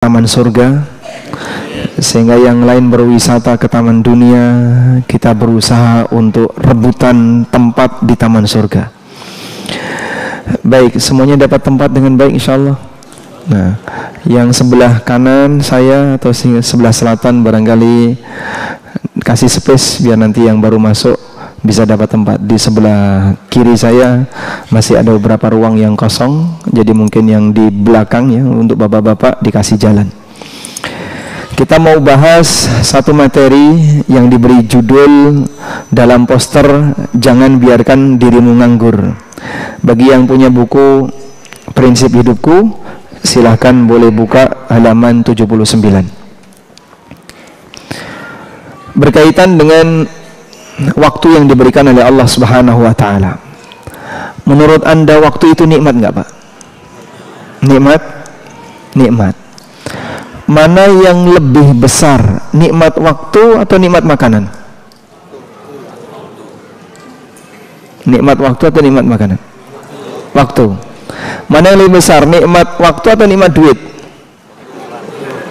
taman surga, sehingga yang lain berwisata ke taman dunia, kita berusaha untuk rebutan tempat di taman surga. Baik, semuanya dapat tempat dengan baik insyaallah. Nah, yang sebelah kanan saya atau sebelah selatan barangkali kasih space biar nanti yang baru masuk bisa dapat tempat. Di sebelah kiri saya masih ada beberapa ruang yang kosong, jadi mungkin yang di belakang ya untuk bapak-bapak dikasih jalan. Kita mau bahas satu materi yang diberi judul dalam poster, jangan biarkan dirimu nganggur. Bagi yang punya buku Prinsip Hidupku, silahkan boleh buka halaman 79. Berkaitan dengan waktu yang diberikan oleh Allah Subhanahu wa taala. Menurut Anda waktu itu nikmat enggak, Pak? Nikmat? Nikmat. Mana yang lebih besar, nikmat waktu atau nikmat makanan? Nikmat waktu atau nikmat makanan? Waktu. Mana yang lebih besar, nikmat waktu atau nikmat duit?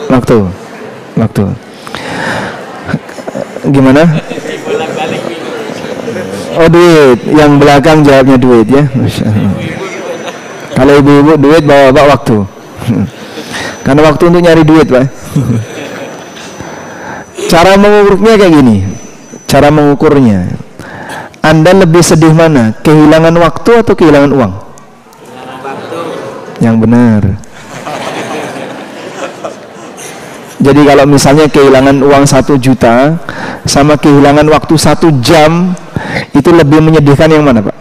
Waktu. Waktu. Gimana? Oh, duit. Yang belakang jawabnya duit ya. Kalau ibu-ibu duit, bawa-bawa waktu. Karena waktu untuk nyari duit, Pak. Cara mengukurnya kayak gini. Cara mengukurnya, Anda lebih sedih mana? Kehilangan waktu atau kehilangan uang? Yang benar. Jadi kalau misalnya kehilangan uang 1 juta sama kehilangan waktu 1 jam, itu lebih menyedihkan yang mana, Pak?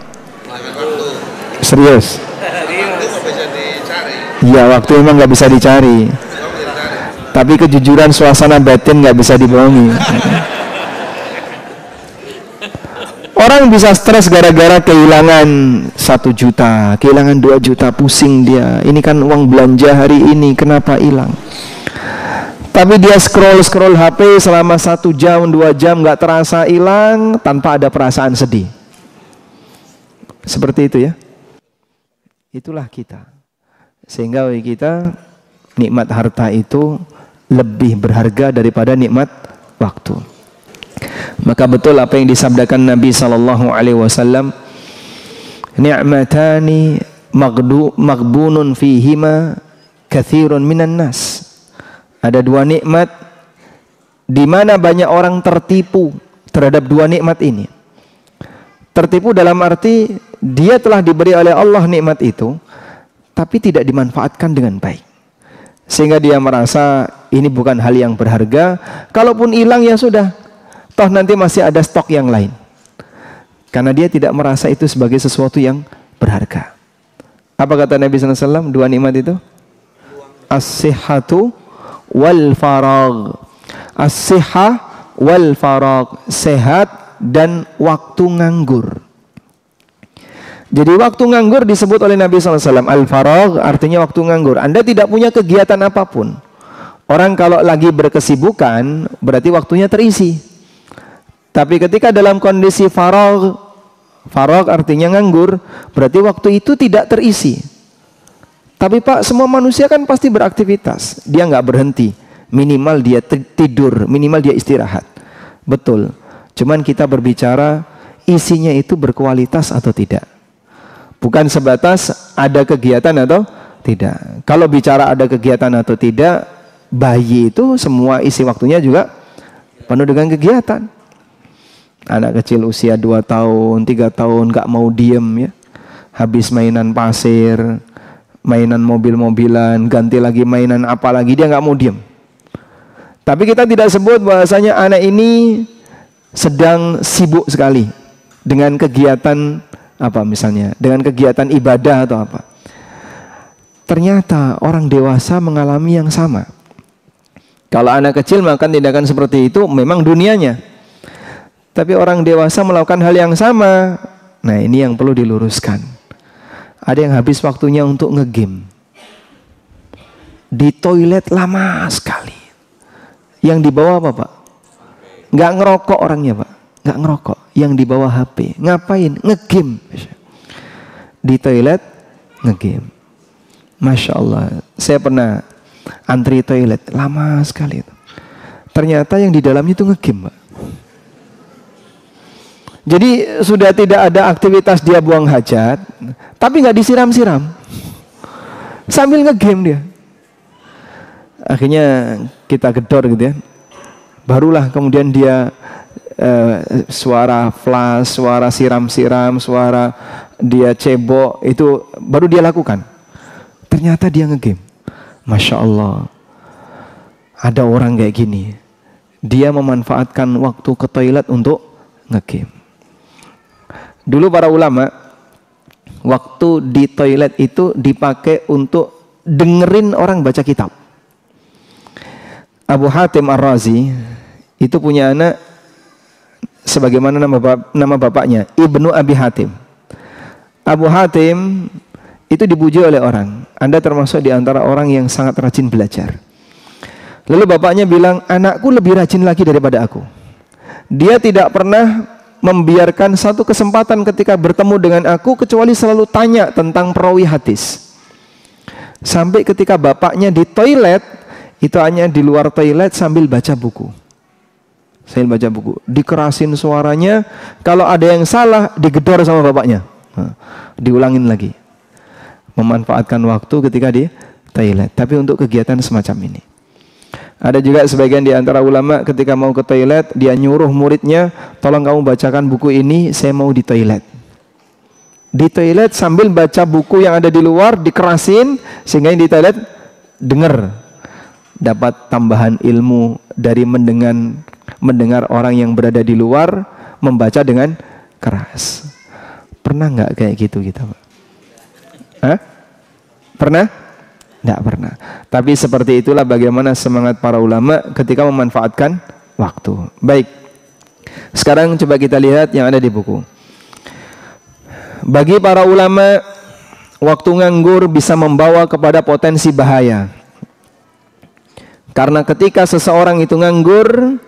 Serius? Ya, waktu memang nggak bisa dicari. Tapi kejujuran suasana batin nggak bisa dibohongi. Orang bisa stres gara-gara kehilangan 1 juta, kehilangan 2 juta, pusing dia. Ini kan uang belanja hari ini, kenapa hilang? Tapi dia scroll HP selama 1 jam, 2 jam nggak terasa hilang tanpa ada perasaan sedih. Seperti itu ya. Itulah kita. Sehingga bagi kita nikmat harta itu lebih berharga daripada nikmat waktu. Maka betul apa yang disabdakan Nabi sallallahu alaihi wasallam, ni'matani maghbunun fihima katsirun minan nas. Ada 2 nikmat di mana banyak orang tertipu terhadap 2 nikmat ini. Tertipu dalam arti dia telah diberi oleh Allah nikmat itu, tapi tidak dimanfaatkan dengan baik. Sehingga dia merasa ini bukan hal yang berharga. Kalaupun hilang ya sudah, toh nanti masih ada stok yang lain. Karena dia tidak merasa itu sebagai sesuatu yang berharga. Apa kata Nabi SAW? 2 nikmat itu? As-sihhatu wal faragh. As-sihhah wal faragh, sehat dan waktu nganggur. Jadi waktu nganggur disebut oleh Nabi SAW al-faragh, artinya waktu nganggur. Anda tidak punya kegiatan apapun. Orang kalau lagi berkesibukan berarti waktunya terisi. Tapi ketika dalam kondisi faragh, faragh artinya nganggur, berarti waktu itu tidak terisi. Tapi Pak, semua manusia kan pasti beraktivitas. Dia nggak berhenti. Minimal dia tidur, minimal dia istirahat. Betul. Cuman kita berbicara isinya itu berkualitas atau tidak. Bukan sebatas ada kegiatan atau tidak. Kalau bicara ada kegiatan atau tidak, bayi itu semua isi waktunya juga penuh dengan kegiatan. Anak kecil usia 2 tahun, 3 tahun gak mau diem ya. Habis mainan pasir, mainan mobil-mobilan, ganti lagi mainan apa lagi, dia gak mau diem. Tapi kita tidak sebut bahwasanya anak ini sedang sibuk sekali dengan kegiatan apa misalnya, dengan kegiatan ibadah atau apa. Ternyata orang dewasa mengalami yang sama. Kalau anak kecil melakukan tindakan seperti itu memang dunianya. Tapi orang dewasa melakukan hal yang sama. Nah, ini yang perlu diluruskan. Ada yang habis waktunya untuk ngegame. Di toilet lama sekali. Yang dibawa apa, Pak? Nggak ngerokok orangnya, Pak. Nggak ngerokok. Yang dibawa HP. Ngapain? Ngegame. Di toilet ngegame. Masya Allah. Saya pernah antri toilet, lama sekali itu. Ternyata yang di dalamnya itu nge-game, Pak. Jadi sudah tidak ada aktivitas dia buang hajat, tapi nggak disiram-siram, sambil nge-game dia. Akhirnya kita gedor gitu ya. Barulah kemudian dia suara flash, suara siram-siram, suara dia cebok, itu baru dia lakukan. Ternyata dia nge-game. Masya Allah, ada orang kayak gini. Dia memanfaatkan waktu ke toilet untuk nge-game. Dulu para ulama, waktu di toilet itu dipakai untuk dengerin orang baca kitab. Abu Hatim Ar-Razi itu punya anak sebagaimana nama bapaknya, Ibnu Abi Hatim. Abu Hatim itu dipuji oleh orang. Anda termasuk di antara orang yang sangat rajin belajar. Lalu bapaknya bilang, anakku lebih rajin lagi daripada aku. Dia tidak pernah membiarkan satu kesempatan ketika bertemu dengan aku kecuali selalu tanya tentang perawi hadis. Sampai ketika bapaknya di toilet, itu hanya di luar toilet sambil baca buku. Sambil baca buku, dikerasin suaranya. Kalau ada yang salah, digedor sama bapaknya. Diulangin lagi. Memanfaatkan waktu ketika di toilet, tapi untuk kegiatan semacam ini. Ada juga sebagian di antara ulama ketika mau ke toilet, dia nyuruh muridnya, tolong kamu bacakan buku ini, saya mau di toilet. Di toilet sambil baca buku yang ada di luar, dikerasin, sehingga yang di toilet dengar. Dapat tambahan ilmu dari mendengar orang yang berada di luar membaca dengan keras. Pernah nggak kayak gitu kita, Pak? Hah? Pernah? Tidak pernah. Tapi seperti itulah bagaimana semangat para ulama ketika memanfaatkan waktu. Baik. Sekarang coba kita lihat yang ada di buku. Bagi para ulama, waktu nganggur bisa membawa kepada potensi bahaya. Karena ketika seseorang itu nganggur,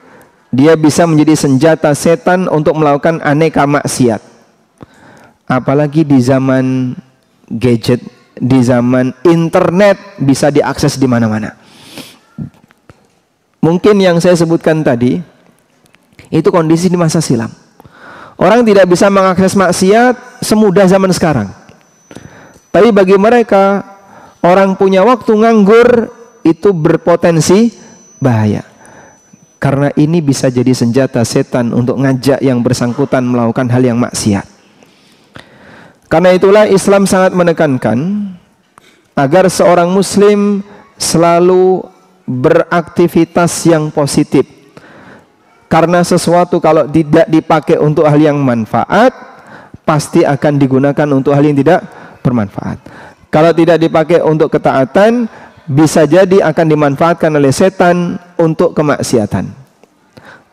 dia bisa menjadi senjata setan untuk melakukan aneka maksiat. Apalagi di zaman gadget, di zaman internet bisa diakses di mana-mana. Mungkin yang saya sebutkan tadi itu kondisi di masa silam. Orang tidak bisa mengakses maksiat semudah zaman sekarang. Tapi bagi mereka, orang punya waktu nganggur itu berpotensi bahaya. Karena ini bisa jadi senjata setan untuk ngajak yang bersangkutan melakukan hal yang maksiat. Karena itulah Islam sangat menekankan agar seorang muslim selalu beraktivitas yang positif. Karena sesuatu kalau tidak dipakai untuk hal yang manfaat, pasti akan digunakan untuk hal yang tidak bermanfaat. Kalau tidak dipakai untuk ketaatan, bisa jadi akan dimanfaatkan oleh setan untuk kemaksiatan.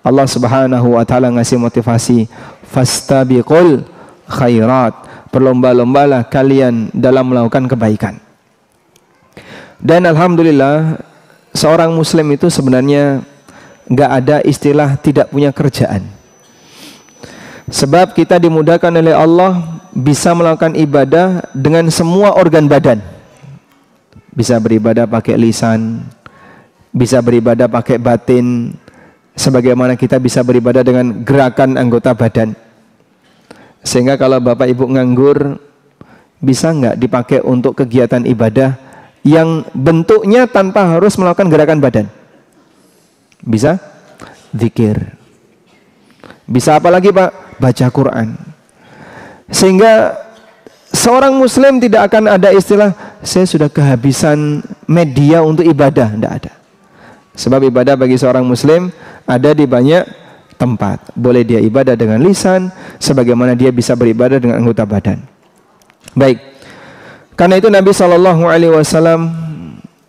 Allah Subhanahu wa taala ngasih motivasi, fastabiqul khairat. Berlomba-lombalah kalian dalam melakukan kebaikan. Dan alhamdulillah, seorang muslim itu sebenarnya nggak ada istilah tidak punya kerjaan. Sebab kita dimudahkan oleh Allah bisa melakukan ibadah dengan semua organ badan. Bisa beribadah pakai lisan, bisa beribadah pakai batin, sebagaimana kita bisa beribadah dengan gerakan anggota badan. Sehingga kalau Bapak Ibu nganggur, bisa nggak dipakai untuk kegiatan ibadah yang bentuknya tanpa harus melakukan gerakan badan? Bisa? Zikir. Bisa apa lagi, Pak? Baca Quran. Sehingga seorang muslim tidak akan ada istilah saya sudah kehabisan media untuk ibadah. Tidak ada. Sebab ibadah bagi seorang muslim ada di banyak tempat. Boleh dia ibadah dengan lisan, sebagaimana dia bisa beribadah dengan anggota badan. Baik. Karena itu Nabi SAW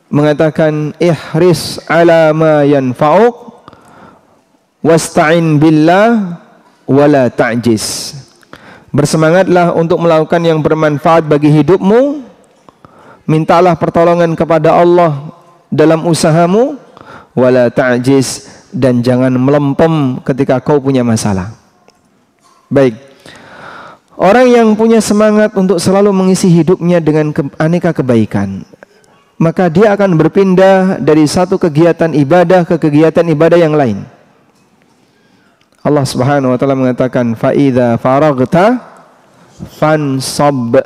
mengatakan, ihris ala ma yanfa'uk wasta'in billah wala ta'jiz. Bersemangatlah untuk melakukan yang bermanfaat bagi hidupmu. Mintalah pertolongan kepada Allah dalam usahamu, wala ta'jiz, dan jangan melempem ketika kau punya masalah. Baik. Orang yang punya semangat untuk selalu mengisi hidupnya dengan aneka kebaikan, maka dia akan berpindah dari satu kegiatan ibadah ke kegiatan ibadah yang lain. Allah Subhanahu wa taala mengatakan, fa idza faraghta fansab.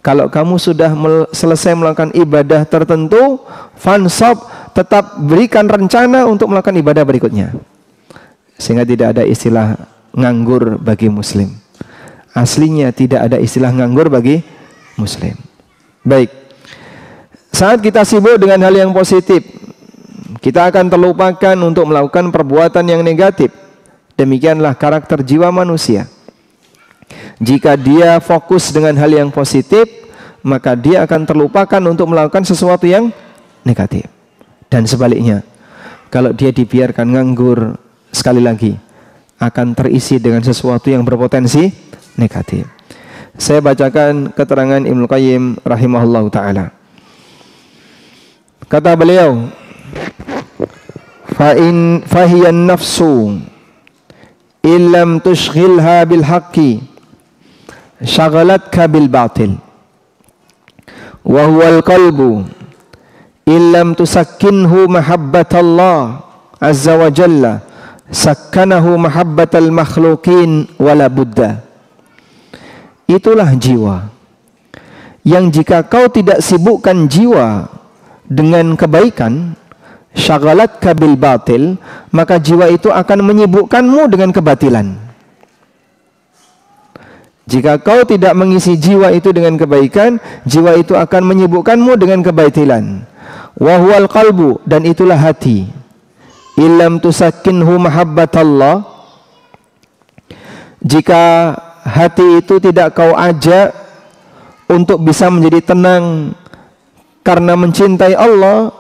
Kalau kamu sudah selesai melakukan ibadah tertentu, fansab, tetap berikan rencana untuk melakukan ibadah berikutnya. Sehingga tidak ada istilah nganggur bagi muslim. Aslinya tidak ada istilah nganggur bagi muslim. Baik. Saat kita sibuk dengan hal yang positif, kita akan terlupakan untuk melakukan perbuatan yang negatif. Demikianlah karakter jiwa manusia. Jika dia fokus dengan hal yang positif, maka dia akan terlupakan untuk melakukan sesuatu yang negatif. Dan sebaliknya, kalau dia dibiarkan nganggur, sekali lagi akan terisi dengan sesuatu yang berpotensi negatif. Saya bacakan keterangan Ibnu Qayyim rahimahullahu taala. Kata beliau, fahiyan nafsu illam tushghilha bil haqqi syagalatka bil batil wa huwal qalbu illam tusakkinhu mahabbatallah azza wa jalla sakkanahu mahabbatal makhluqin wala budda. Itulah jiwa yang jika kau tidak sibukkan jiwa dengan kebaikan, syagalatka bil batil, maka jiwa itu akan menyibukkanmu dengan kebatilan. Jika kau tidak mengisi jiwa itu dengan kebaikan, jiwa itu akan menyibukkanmu dengan kebatilan. Wa huwal qalbu, dan itulah hati. Illam tusakkinhu mahabbatallah, jika hati itu tidak kau ajak untuk bisa menjadi tenang karena mencintai Allah,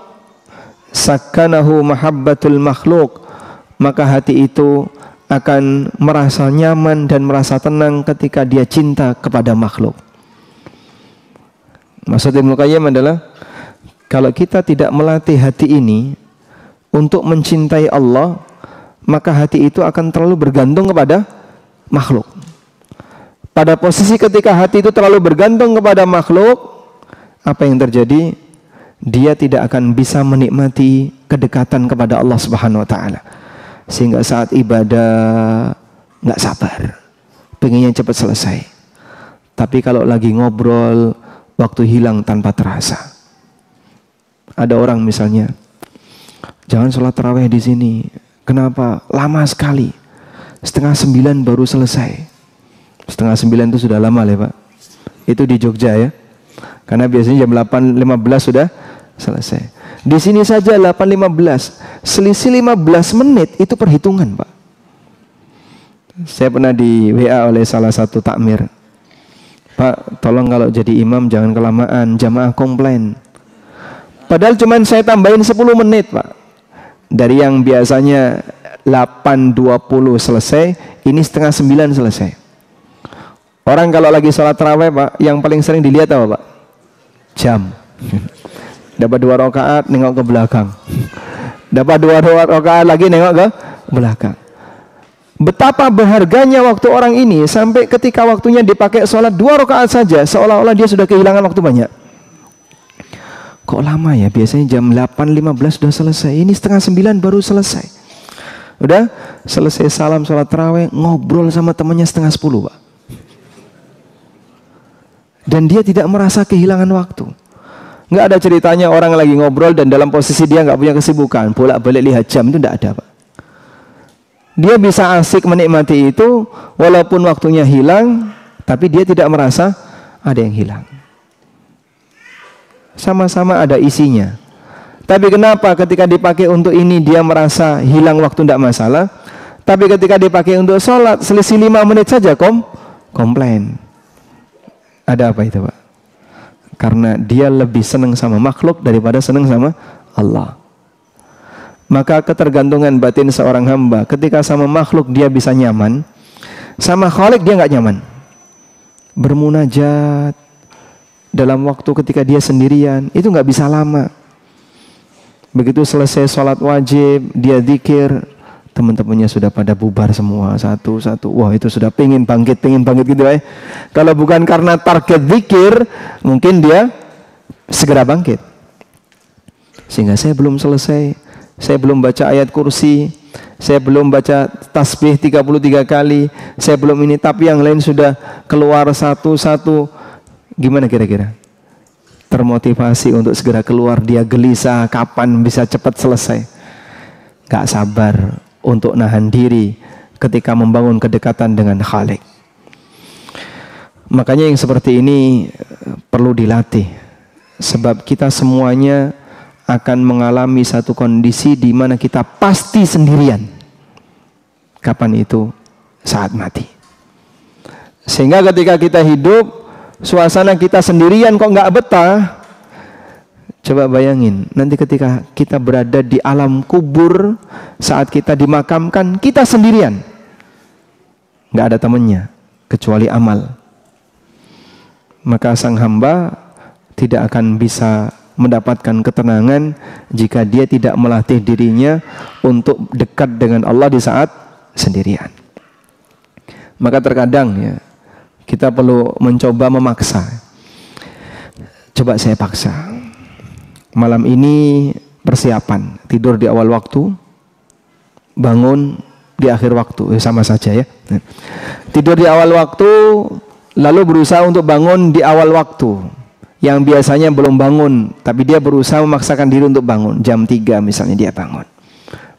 sakkanahu mahabbatul makhluk, maka hati itu akan merasa nyaman dan merasa tenang ketika dia cinta kepada makhluk. Maksud Ibnu Qayyim adalah, kalau kita tidak melatih hati ini untuk mencintai Allah, maka hati itu akan terlalu bergantung kepada makhluk. Pada posisi ketika hati itu terlalu bergantung kepada makhluk, apa yang terjadi? Dia tidak akan bisa menikmati kedekatan kepada Allah Subhanahu wa taala. Sehingga saat ibadah nggak sabar, pengennya cepat selesai. Tapi kalau lagi ngobrol, waktu hilang tanpa terasa. Ada orang misalnya, jangan sholat tarawih di sini. Kenapa? Lama sekali. 8:30 baru selesai. 8:30 itu sudah lama ya Pak. Itu di Jogja ya. Karena biasanya jam 8:15 sudah selesai. Di sini saja 8:15. Selisih 15 menit itu perhitungan, Pak. Saya pernah di WA oleh salah satu takmir. Pak, tolong kalau jadi imam jangan kelamaan, jamaah komplain. Padahal cuman saya tambahin 10 menit, Pak. Dari yang biasanya 8:20 selesai, ini 8:30 selesai. Orang kalau lagi sholat tarawih, Pak, yang paling sering dilihat apa, Pak? Jam. Dapat 2 rakaat nengok ke belakang. Dapat 2 rakaat lagi nengok ke belakang. Betapa berharganya waktu orang ini sampai ketika waktunya dipakai sholat 2 rakaat saja, seolah-olah dia sudah kehilangan waktu banyak. Kok lama ya? Biasanya jam 8:15 sudah selesai. Ini 8:30 baru selesai. Udah selesai salam sholat tarawih, ngobrol sama temannya 9:30, Pak. Dan dia tidak merasa kehilangan waktu. Nggak ada ceritanya orang lagi ngobrol dan dalam posisi dia nggak punya kesibukan, bolak-balik lihat jam, itu nggak ada, Pak. Dia bisa asik menikmati itu walaupun waktunya hilang, tapi dia tidak merasa ada yang hilang. Sama-sama ada isinya. Tapi kenapa ketika dipakai untuk ini dia merasa hilang waktu, tidak masalah, tapi ketika dipakai untuk sholat selisih 5 menit saja komplain. Ada apa itu, Pak? Karena dia lebih senang sama makhluk daripada senang sama Allah. Maka ketergantungan batin seorang hamba, ketika sama makhluk dia bisa nyaman, sama Khalik dia nggak nyaman. Bermunajat dalam waktu ketika dia sendirian itu nggak bisa lama. Begitu selesai sholat wajib, dia zikir, teman-temannya sudah pada bubar semua satu-satu. Wah, itu sudah pengen bangkit gitu ya. Kalau bukan karena target zikir, mungkin dia segera bangkit. sehingga saya belum selesai, saya belum baca ayat kursi, saya belum baca tasbih 33 kali, saya belum ini, tapi yang lain sudah keluar satu-satu. Gimana kira-kira? Termotivasi untuk segera keluar, dia gelisah kapan bisa cepat selesai. Gak sabar untuk nahan diri ketika membangun kedekatan dengan Khalik. Makanya yang seperti ini perlu dilatih, sebab kita semuanya akan mengalami satu kondisi di mana kita pasti sendirian. Kapan itu? Saat mati. Sehingga ketika kita hidup, suasana kita sendirian kok nggak betah. Coba bayangin, nanti ketika kita berada di alam kubur, saat kita dimakamkan, kita sendirian. Nggak ada temannya, kecuali amal. Maka sang hamba tidak akan bisa mendapatkan ketenangan jika dia tidak melatih dirinya untuk dekat dengan Allah di saat sendirian. Maka terkadang ya, kita perlu mencoba memaksa. Coba saya paksa. Malam ini persiapan, tidur di awal waktu, bangun di akhir waktu, sama saja ya. Tidur di awal waktu, lalu berusaha untuk bangun di awal waktu. Yang biasanya belum bangun, tapi dia berusaha memaksakan diri untuk bangun. Jam 3 misalnya dia bangun.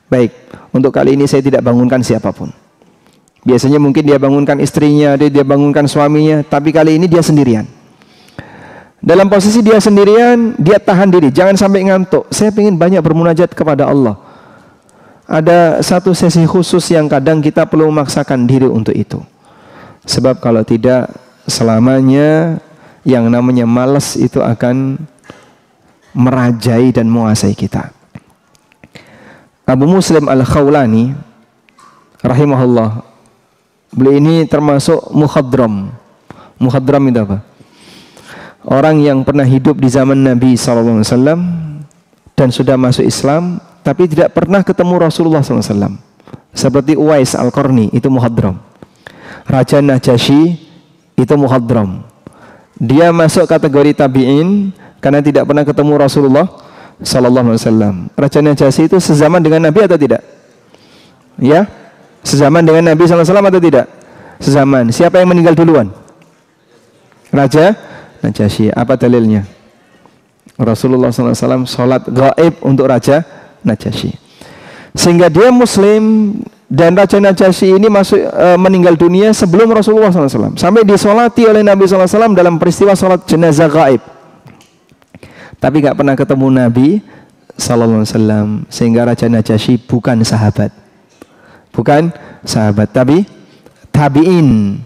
Baik, untuk kali ini saya tidak bangunkan siapapun. Biasanya mungkin dia bangunkan istrinya, dia bangunkan suaminya, tapi kali ini dia sendirian. Dalam posisi dia sendirian, dia tahan diri, jangan sampai ngantuk. Saya ingin banyak bermunajat kepada Allah. Ada satu sesi khusus yang kadang kita perlu memaksakan diri untuk itu. Sebab kalau tidak, selamanya yang namanya malas itu akan merajai dan menguasai kita. Abu Muslim Al-Khawlani rahimahullah, beliau ini termasuk mukhadram. Mukhadram itu apa? Orang yang pernah hidup di zaman Nabi SAW dan sudah masuk Islam, tapi tidak pernah ketemu Rasulullah SAW. Seperti Uwais Al-Qarni, itu mukhadram. Raja Najasyi itu mukhadram. Dia masuk kategori tabi'in karena tidak pernah ketemu Rasulullah SAW. Raja Najasyi itu sezaman dengan Nabi atau tidak? Ya, sezaman dengan Nabi SAW atau tidak? Sezaman. Siapa yang meninggal duluan? Raja Najasyi. Apa dalilnya? Rasulullah SAW sholat gaib untuk Raja Najasyi. Sehingga dia Muslim. Dan Raja Najasyi ini meninggal dunia sebelum Rasulullah SAW. Sampai disolati oleh Nabi SAW dalam peristiwa sholat jenazah gaib. Tapi gak pernah ketemu Nabi SAW. Sehingga Raja Najasyi bukan sahabat. Bukan sahabat, tapi tabi'in.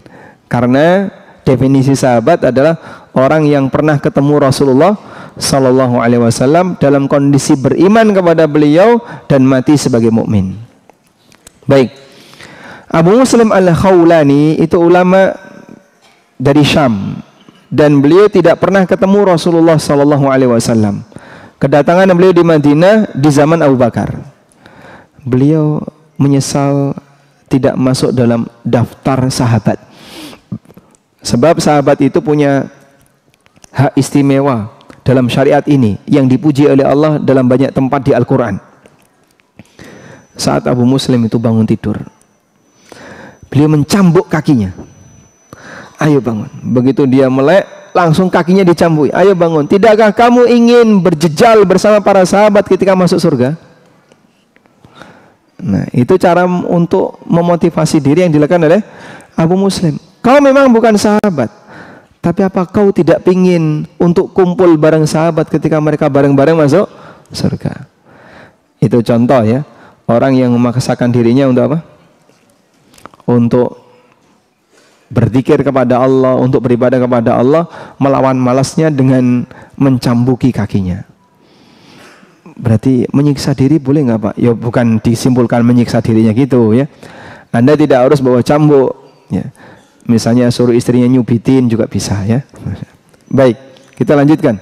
Karena definisi sahabat adalah orang yang pernah ketemu Rasulullah SAW dalam kondisi beriman kepada beliau dan mati sebagai mukmin. Baik, Abu Muslim Al-Khawlani itu ulama dari Syam dan beliau tidak pernah ketemu Rasulullah SAW. Kedatangan beliau di Madinah di zaman Abu Bakar. Beliau menyesal tidak masuk dalam daftar sahabat. Sebab sahabat itu punya hak istimewa dalam syariat ini yang dipuji oleh Allah dalam banyak tempat di Al-Quran. Saat Abu Muslim itu bangun tidur, beliau mencambuk kakinya. Ayo bangun. Begitu dia melek, langsung kakinya dicambuk. Ayo bangun. Tidakkah kamu ingin berjejal bersama para sahabat ketika masuk surga? Nah, itu cara untuk memotivasi diri yang dilakukan oleh Abu Muslim. Kau memang bukan sahabat, tapi apa kau tidak ingin untuk kumpul bareng sahabat ketika mereka bareng-bareng masuk surga? Itu contoh ya. Orang yang memaksakan dirinya untuk apa? Untuk berzikir kepada Allah, untuk beribadah kepada Allah, melawan malasnya dengan mencambuki kakinya. Berarti menyiksa diri boleh nggak Pak? Ya bukan disimpulkan menyiksa dirinya gitu ya. Anda tidak harus bawa cambuk. Ya. Misalnya suruh istrinya nyubitin juga bisa ya. Baik, kita lanjutkan.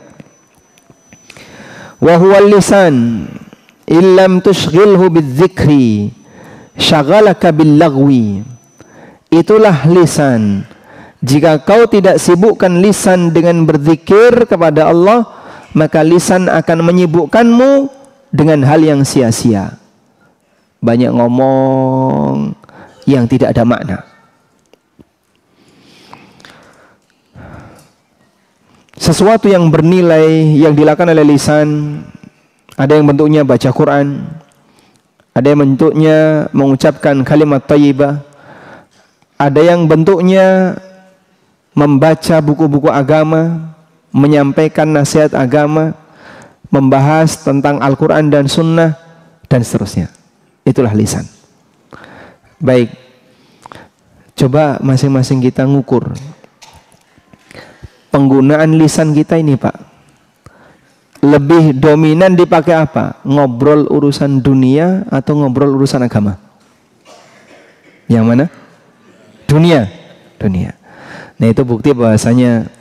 Wa huwal lisan illam tushghilhu bidzikri syaghalaka billagwi. Itulah lisan. Jika kau tidak sibukkan lisan dengan berzikir kepada Allah, maka lisan akan menyibukkanmu dengan hal yang sia-sia. Banyak ngomong yang tidak ada makna. Sesuatu yang bernilai yang dilakukan oleh lisan, ada yang bentuknya baca Quran, ada yang bentuknya mengucapkan kalimat thayyibah, ada yang bentuknya membaca buku-buku agama, menyampaikan nasihat agama, membahas tentang Al-Quran dan Sunnah, dan seterusnya. Itulah lisan. Baik, coba masing-masing kita ngukur penggunaan lisan kita ini, Pak. Lebih dominan dipakai apa? Ngobrol urusan dunia atau ngobrol urusan agama? Yang mana? Dunia. Dunia. Nah, itu bukti bahwasanya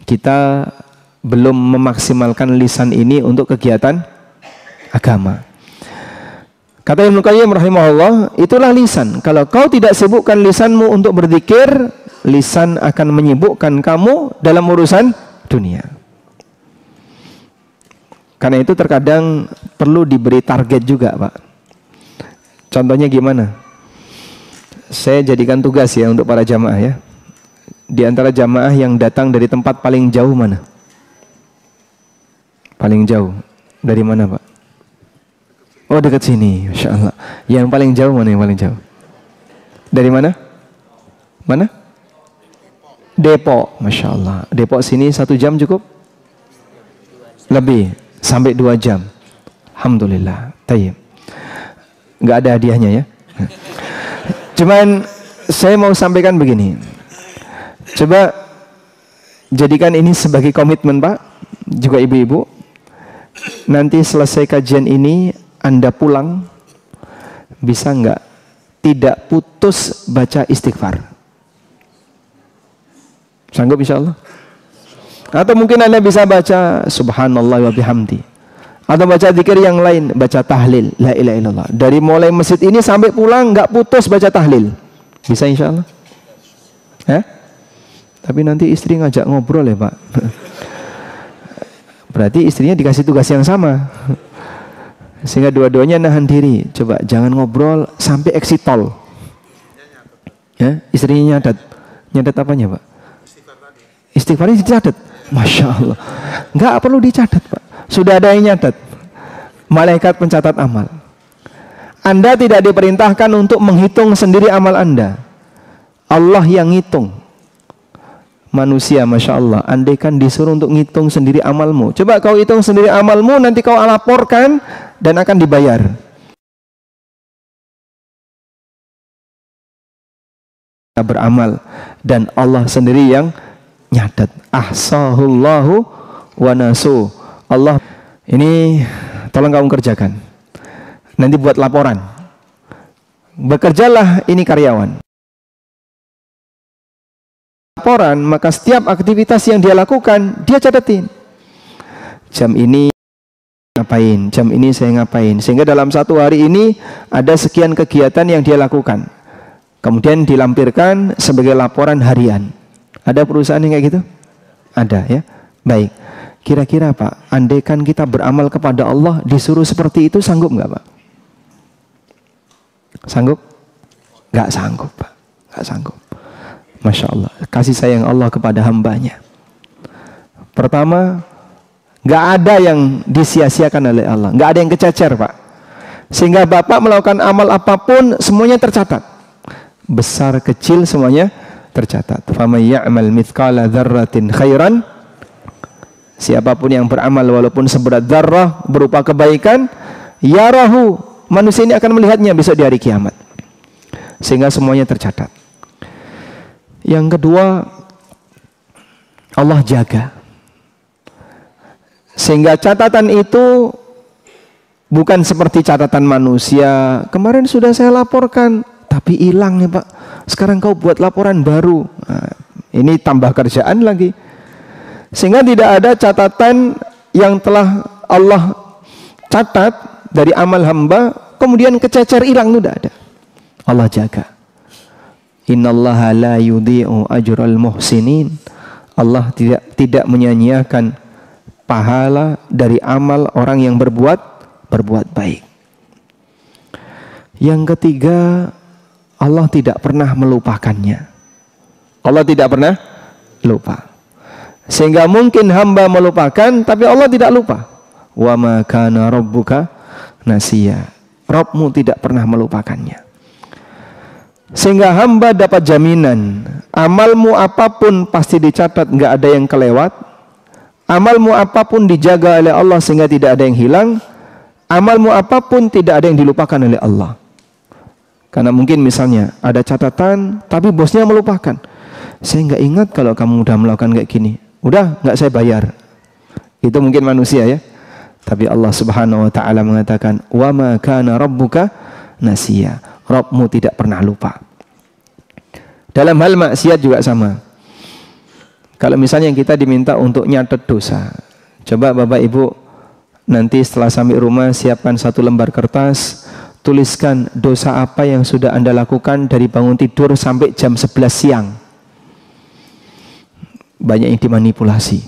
kita belum memaksimalkan lisan ini untuk kegiatan agama. Kata Ibnu Qayyim rahimahullah, itulah lisan. Kalau kau tidak sibukkan lisanmu untuk berzikir, lisan akan menyibukkan kamu dalam urusan dunia. Karena itu terkadang perlu diberi target juga, Pak. Contohnya gimana? Saya jadikan tugas ya untuk para jamaah ya. Di antara jamaah yang datang dari tempat paling jauh mana? Paling jauh dari mana, Pak? Oh, dekat sini, Masya Allah. Yang paling jauh mana yang paling jauh? Dari mana? Mana? Depok, Masya Allah. Depok sini 1 jam cukup? Lebih, sampai 2 jam. Alhamdulillah. Tayyib. Nggak ada hadiahnya ya. Cuman saya mau sampaikan begini. Coba jadikan ini sebagai komitmen, Pak, juga ibu-ibu. Nanti selesai kajian ini Anda pulang, bisa nggak tidak putus baca istighfar? Sanggup insya Allah? Atau mungkin Anda bisa baca subhanallah wa bihamdi, atau baca zikir yang lain, baca tahlil la ilaha illallah. Dari mulai masjid ini sampai pulang nggak putus baca tahlil. Bisa insya Allah? Tapi nanti istri ngajak ngobrol ya, Pak. Berarti istrinya dikasih tugas yang sama, sehingga dua-duanya nahan diri. Coba jangan ngobrol sampai exit tol. Ya, istrinya nyadat. Nyadat apanya, Pak? Istighfarnya dicatat. Masya Allah. Nggak perlu dicatat, Pak. Sudah ada yang nyadat. Malaikat pencatat amal. Anda tidak diperintahkan untuk menghitung sendiri amal Anda. Allah yang ngitung. Manusia, Masya Allah, andaikan disuruh untuk ngitung sendiri amalmu, coba kau hitung sendiri amalmu, nanti kau laporkan dan akan dibayar. Kita beramal dan Allah sendiri yang nyadat. Ahsahullahu wa nasu. Allah, ini tolong kamu kerjakan, nanti buat laporan. Bekerjalah ini karyawan. Laporan, maka setiap aktivitas yang dia lakukan dia catatin. Jam ini ngapain, jam ini saya ngapain, sehingga dalam 1 hari ini ada sekian kegiatan yang dia lakukan, kemudian dilampirkan sebagai laporan harian. Ada perusahaan yang kayak gitu? Ada ya. Baik, kira-kira Pak, andaikan kita beramal kepada Allah disuruh seperti itu, sanggup nggak, Pak? Sanggup? Nggak sanggup, Pak. Nggak sanggup. Masya Allah, kasih sayang Allah kepada hambanya. Pertama, nggak ada yang disia-siakan oleh Allah, nggak ada yang kececer, Pak. Sehingga Bapak melakukan amal apapun semuanya tercatat, besar kecil semuanya tercatat. Faman ya'mal mithqala dzarratin khairan, siapapun yang beramal walaupun seberat dzarrah berupa kebaikan, yarahu, manusia ini akan melihatnya besok di hari kiamat. Sehingga semuanya tercatat. Yang kedua, Allah jaga sehingga catatan itu bukan seperti catatan manusia. Kemarin sudah saya laporkan tapi hilang nih, Pak, sekarang kau buat laporan baru. Nah, ini tambah kerjaan lagi, sehingga tidak ada catatan yang telah Allah catat dari amal hamba kemudian kececer hilang, itu tidak ada. Allah jaga. Innallaha la yudhi'u ajral muhsinin. Allah tidak menyia-nyiakan pahala dari amal orang yang berbuat berbuat baik. Yang ketiga, Allah tidak pernah melupakannya. Allah tidak pernah lupa. Sehingga mungkin hamba melupakan, tapi Allah tidak lupa. Wa ma kana rabbuka nasiya. Rabbmu tidak pernah melupakannya. Sehingga hamba dapat jaminan, amalmu apapun pasti dicatat, nggak ada yang kelewat. Amalmu apapun dijaga oleh Allah sehingga tidak ada yang hilang. Amalmu apapun tidak ada yang dilupakan oleh Allah. Karena mungkin misalnya ada catatan, tapi bosnya melupakan. Saya nggak ingat kalau kamu udah melakukan kayak gini. Udah, nggak saya bayar. Itu mungkin manusia ya. Tapi Allah Subhanahu wa taala mengatakan, "Wa ma kana rabbuka nasiya." Rabbmu tidak pernah lupa. Dalam hal maksiat juga sama. Kalau misalnya kita diminta untuk nyatet dosa, coba Bapak Ibu nanti setelah sampai rumah siapkan satu lembar kertas, tuliskan dosa apa yang sudah Anda lakukan dari bangun tidur sampai jam 11 siang. Banyak yang dimanipulasi.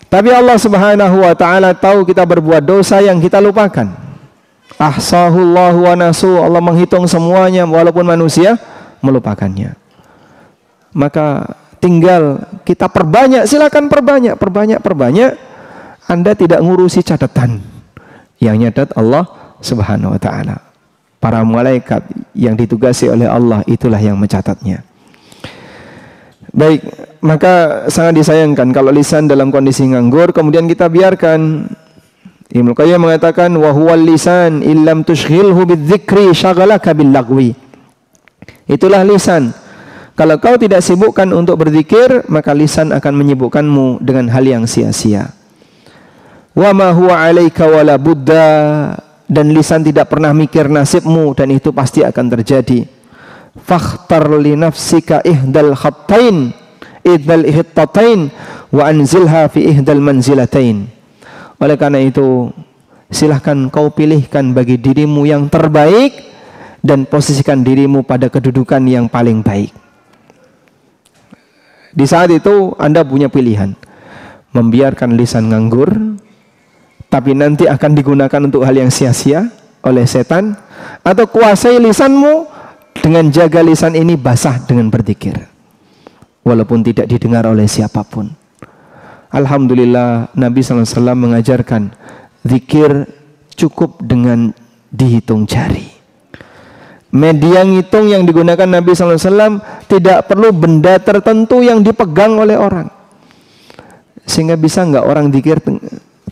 Tapi Allah Subhanahu wa taala tahu kita berbuat dosa yang kita lupakan. Ahsahullahu wa nasu, Allah menghitung semuanya walaupun manusia melupakannya. Maka tinggal kita perbanyak, silakan perbanyak. Anda tidak ngurusi catatan. Yang nyatat Allah Subhanahu wa taala. Para malaikat yang ditugasi oleh Allah itulah yang mencatatnya. Baik, maka sangat disayangkan kalau lisan dalam kondisi nganggur kemudian kita biarkan. Ibnu Qayyim mengatakan wa huwal lisan illam tushghilhu bidzikri syaghalaka bil lagwi. Itulah lisan. Kalau kau tidak sibukkan untuk berzikir, maka lisan akan menyibukkanmu dengan hal yang sia-sia. Wa ma huwa 'alaika wala budda, dan lisan tidak pernah mikir nasibmu dan itu pasti akan terjadi. Fakhtar li nafsika ihdal khatain ihdal ihtatain wa anzilha fi ihdal manzilatain. Oleh karena itu, silahkan kau pilihkan bagi dirimu yang terbaik dan posisikan dirimu pada kedudukan yang paling baik. Di saat itu Anda punya pilihan, membiarkan lisan nganggur, tapi nanti akan digunakan untuk hal yang sia-sia oleh setan, atau kuasai lisanmu dengan jaga lisan ini basah dengan berzikir, walaupun tidak didengar oleh siapapun. Alhamdulillah Nabi SAW mengajarkan zikir cukup dengan dihitung jari. Media ngitung yang digunakan Nabi SAW tidak perlu benda tertentu yang dipegang oleh orang. Sehingga bisa nggak orang zikir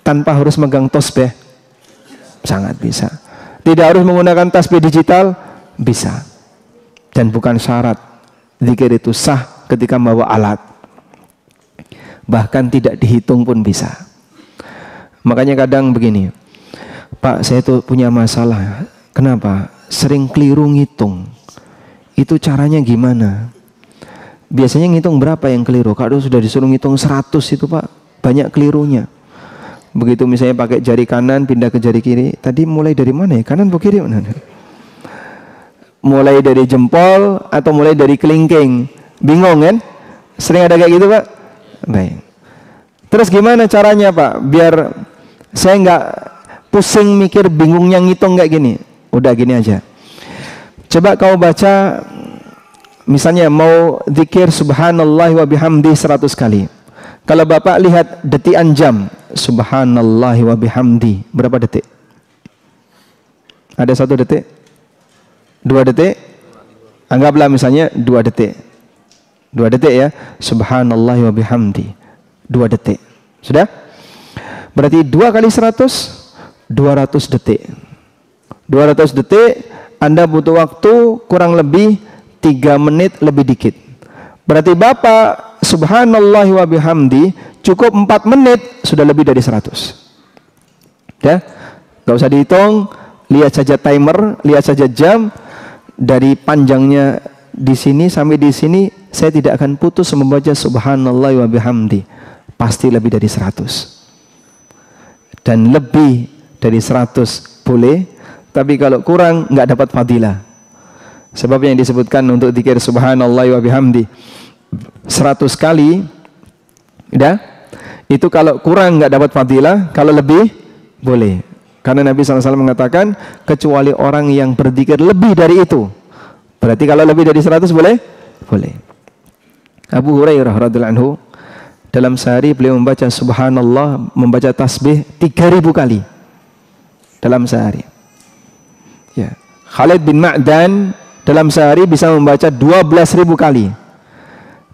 tanpa harus megang tasbih? Sangat bisa. Tidak harus menggunakan tasbih digital? Bisa. Dan bukan syarat zikir itu sah ketika membawa alat. Bahkan tidak dihitung pun bisa. Makanya kadang begini, Pak, saya tuh punya masalah. Kenapa? Sering keliru ngitung. Itu caranya gimana? Biasanya ngitung berapa yang keliru? Kalau sudah disuruh ngitung 100 itu Pak, banyak kelirunya. Begitu misalnya pakai jari kanan pindah ke jari kiri, tadi mulai dari mana ya? Kanan atau kiri? Mulai dari jempol atau mulai dari kelingking? Bingung kan? Sering ada kayak gitu Pak? Baik. Terus gimana caranya Pak? Biar saya nggak pusing mikir bingungnya ngitung kayak gini. Udah gini aja. Coba kau baca, misalnya mau zikir subhanallah wa bihamdi 100 kali. Kalau Bapak lihat detikan jam, subhanallah wa bihamdi, berapa detik? Ada 1 detik? 2 detik? Anggaplah misalnya 2 detik. 2 detik ya, subhanallah wa bihamdi, 2 detik. Sudah? Berarti 2 kali 100, 200 detik. 200 detik, Anda butuh waktu kurang lebih 3 menit lebih dikit. Berarti Bapak subhanallah wa bihamdi cukup 4 menit sudah lebih dari 100. Ya? Gak usah dihitung, lihat saja timer, lihat saja jam. Dari panjangnya di sini sampai di sini saya tidak akan putus membaca subhanallah wa bihamdi. Pasti lebih dari 100. Dan lebih dari 100 boleh, tapi kalau kurang nggak dapat fadilah. Sebab yang disebutkan untuk zikir subhanallah wa bihamdi 100 kali, ya, Itu kalau kurang nggak dapat fadilah, kalau lebih boleh. Karena Nabi SAW mengatakan kecuali orang yang berzikir lebih dari itu. Berarti kalau lebih dari 100 boleh? Boleh. Abu Hurairah radhiyallahu anhu dalam sehari beliau membaca subhanallah, membaca tasbih 3000 kali dalam sehari. Ya. Khalid bin Ma'dan dalam sehari bisa membaca 12.000 kali.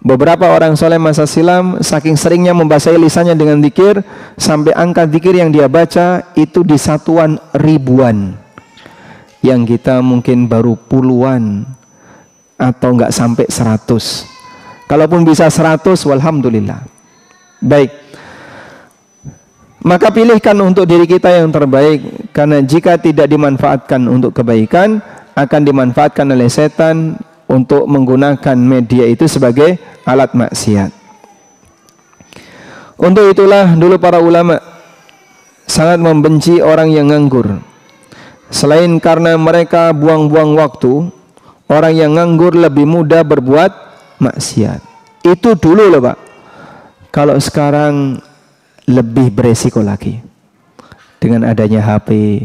Beberapa orang soleh masa silam saking seringnya membasahi lisannya dengan zikir sampai angka zikir yang dia baca itu di satuan ribuan. Yang kita mungkin baru puluhan atau enggak sampai 100. Kalaupun bisa 100, walhamdulillah. Baik. Maka pilihkan untuk diri kita yang terbaik, karena jika tidak dimanfaatkan untuk kebaikan, akan dimanfaatkan oleh setan untuk menggunakan media itu sebagai alat maksiat. Untuk itulah dulu para ulama sangat membenci orang yang nganggur. Selain karena mereka buang-buang waktu, orang yang nganggur lebih mudah berbuat maksiat. Itu dulu loh Pak. Kalau sekarang lebih beresiko lagi. Dengan adanya HP,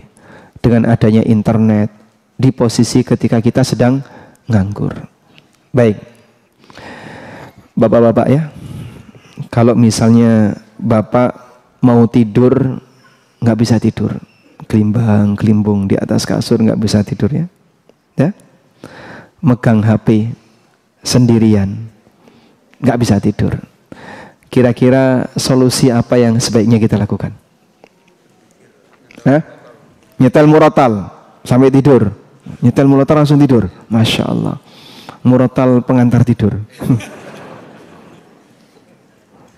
dengan adanya internet, di posisi ketika kita sedang nganggur. Baik. Bapak-bapak ya, kalau misalnya Bapak mau tidur nggak bisa tidur, kelimbang-kelimbung di atas kasur nggak bisa tidur ya, megang HP sendirian nggak bisa tidur. Kira-kira solusi apa yang sebaiknya kita lakukan? Nyetel murotal sampai tidur. Nyetel murotal langsung tidur. Masya Allah. Murotal pengantar tidur.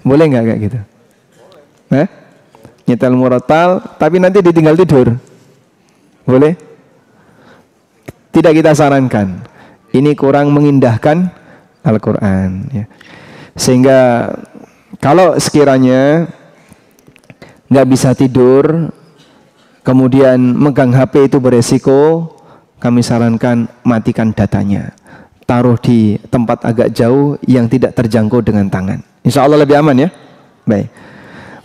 Boleh nggak kayak gitu? Nyetel murotal tapi nanti ditinggal tidur. Boleh? Tidak kita sarankan. Ini kurang mengindahkan Al-Quran ya. Sehingga kalau sekiranya nggak bisa tidur, kemudian megang HP itu beresiko, kami sarankan matikan datanya, taruh di tempat agak jauh yang tidak terjangkau dengan tangan. Insya Allah lebih aman ya. Baik.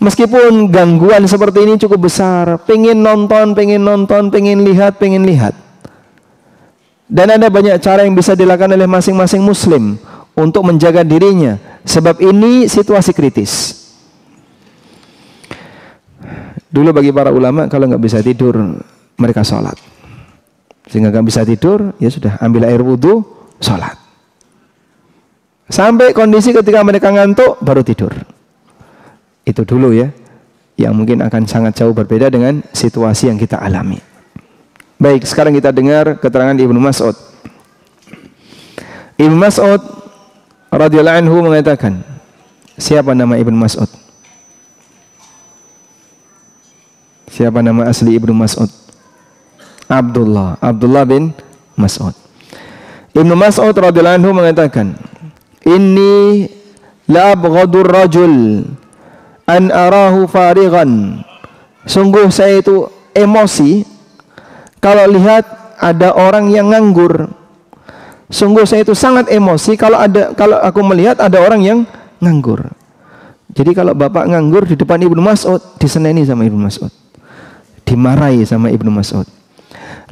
Meskipun gangguan seperti ini cukup besar, pengen nonton, pengen lihat. Dan ada banyak cara yang bisa dilakukan oleh masing-masing muslim untuk menjaga dirinya. Sebab ini situasi kritis. Dulu bagi para ulama kalau nggak bisa tidur mereka sholat. Sehingga nggak bisa tidur ya sudah ambil air wudhu sholat. Sampai kondisi ketika mereka ngantuk baru tidur. Itu dulu ya. Yang mungkin akan sangat jauh berbeda dengan situasi yang kita alami. Baik, sekarang kita dengar keterangan Ibnu Mas'ud. Ibnu Mas'ud radhiyallahu anhu mengatakan, siapa nama Ibnu Mas'ud? Siapa nama asli Ibnu Mas'ud? Abdullah bin Mas'ud. Ibnu Mas'ud radhiyallahu anhu mengatakan, inni la abghadur rajul an arahu farighan. Sungguh saya itu emosi kalau lihat ada orang yang nganggur. Sungguh saya itu sangat emosi kalau aku melihat ada orang yang nganggur. Jadi kalau bapak nganggur di depan Ibnu Mas'ud, diseneni sama Ibnu Mas'ud, dimarahi sama Ibnu Mas'ud.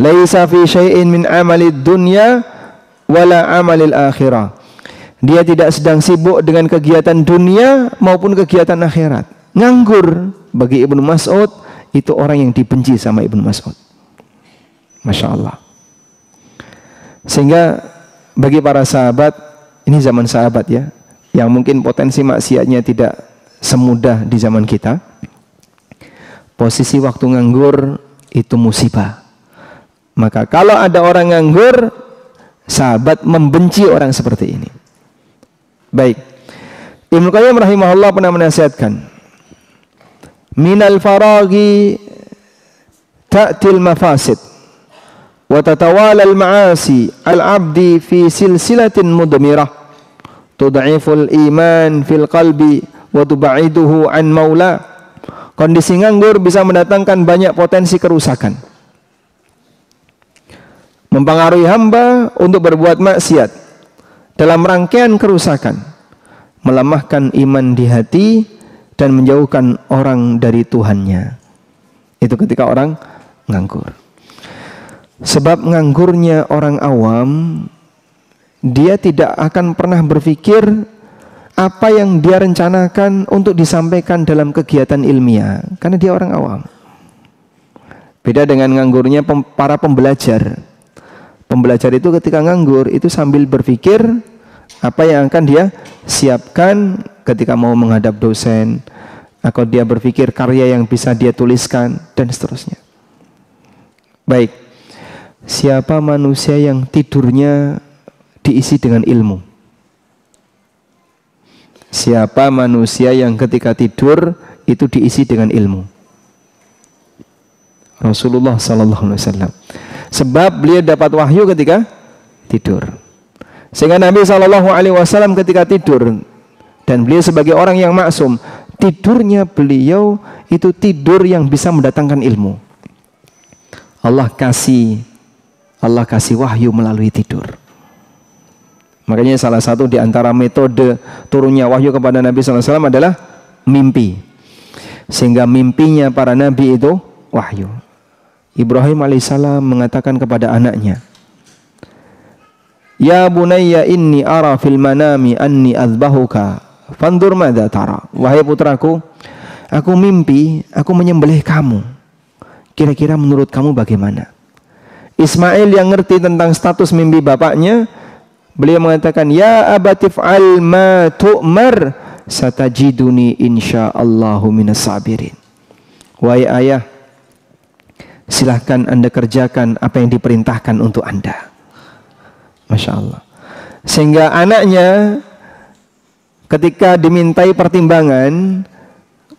Laisa fi syai'in min amalid dunya wala amalil akhirah. Dia tidak sedang sibuk dengan kegiatan dunia maupun kegiatan akhirat. Nganggur bagi Ibnu Mas'ud itu orang yang dibenci sama Ibnu Mas'ud. Masya Allah. Sehingga bagi para sahabat, ini zaman sahabat ya, yang mungkin potensi maksiatnya tidak semudah di zaman kita. Posisi waktu nganggur itu musibah. Maka kalau ada orang nganggur, sahabat membenci orang seperti ini. Baik. Ibnu Qayyim rahimahullah pernah menasihatkan, minal faragi ta'til mafasid wa tatawala al-ma'asi al-'abdi fi silsilatin mudmirah tud'iful iman fil qalbi wa tub'iduhu an maula. Kondisi nganggur bisa mendatangkan banyak potensi kerusakan, mempengaruhi hamba untuk berbuat maksiat dalam rangkaian kerusakan, melemahkan iman di hati dan menjauhkan orang dari Tuhannya. Itu ketika orang nganggur. Sebab nganggurnya orang awam, dia tidak akan pernah berpikir apa yang dia rencanakan untuk disampaikan dalam kegiatan ilmiah, karena dia orang awam. Beda dengan nganggurnya para pembelajar. Pembelajar itu ketika nganggur itu sambil berpikir apa yang akan dia siapkan ketika mau menghadap dosen, atau dia berpikir karya yang bisa dia tuliskan, dan seterusnya. Baik, siapa manusia yang tidurnya diisi dengan ilmu? Siapa manusia yang ketika tidur itu diisi dengan ilmu? Rasulullah sallallahu alaihi wasallam. Sebab beliau dapat wahyu ketika tidur. Sehingga Nabi sallallahu alaihi wasallam ketika tidur, dan beliau sebagai orang yang maksum, tidurnya beliau itu tidur yang bisa mendatangkan ilmu. Allah kasih wahyu melalui tidur. Makanya salah satu di antara metode turunnya wahyu kepada Nabi sallallahu alaihi wasallam adalah mimpi. Sehingga mimpinya para nabi itu wahyu. Ibrahim alaihissalam mengatakan kepada anaknya, "Ya bunayya inni ara fil manami anni azbahuka fandur madza tara." Wahai putraku, aku mimpi aku menyembelih kamu. Kira-kira menurut kamu bagaimana? Ismail yang ngerti tentang status mimpi bapaknya, beliau mengatakan, "Ya abatif al ma tu'mar satajiduni insyaallahu minas sabirin." Wahai ayah, silahkan Anda kerjakan apa yang diperintahkan untuk Anda. Masya Allah. Sehingga anaknya ketika dimintai pertimbangan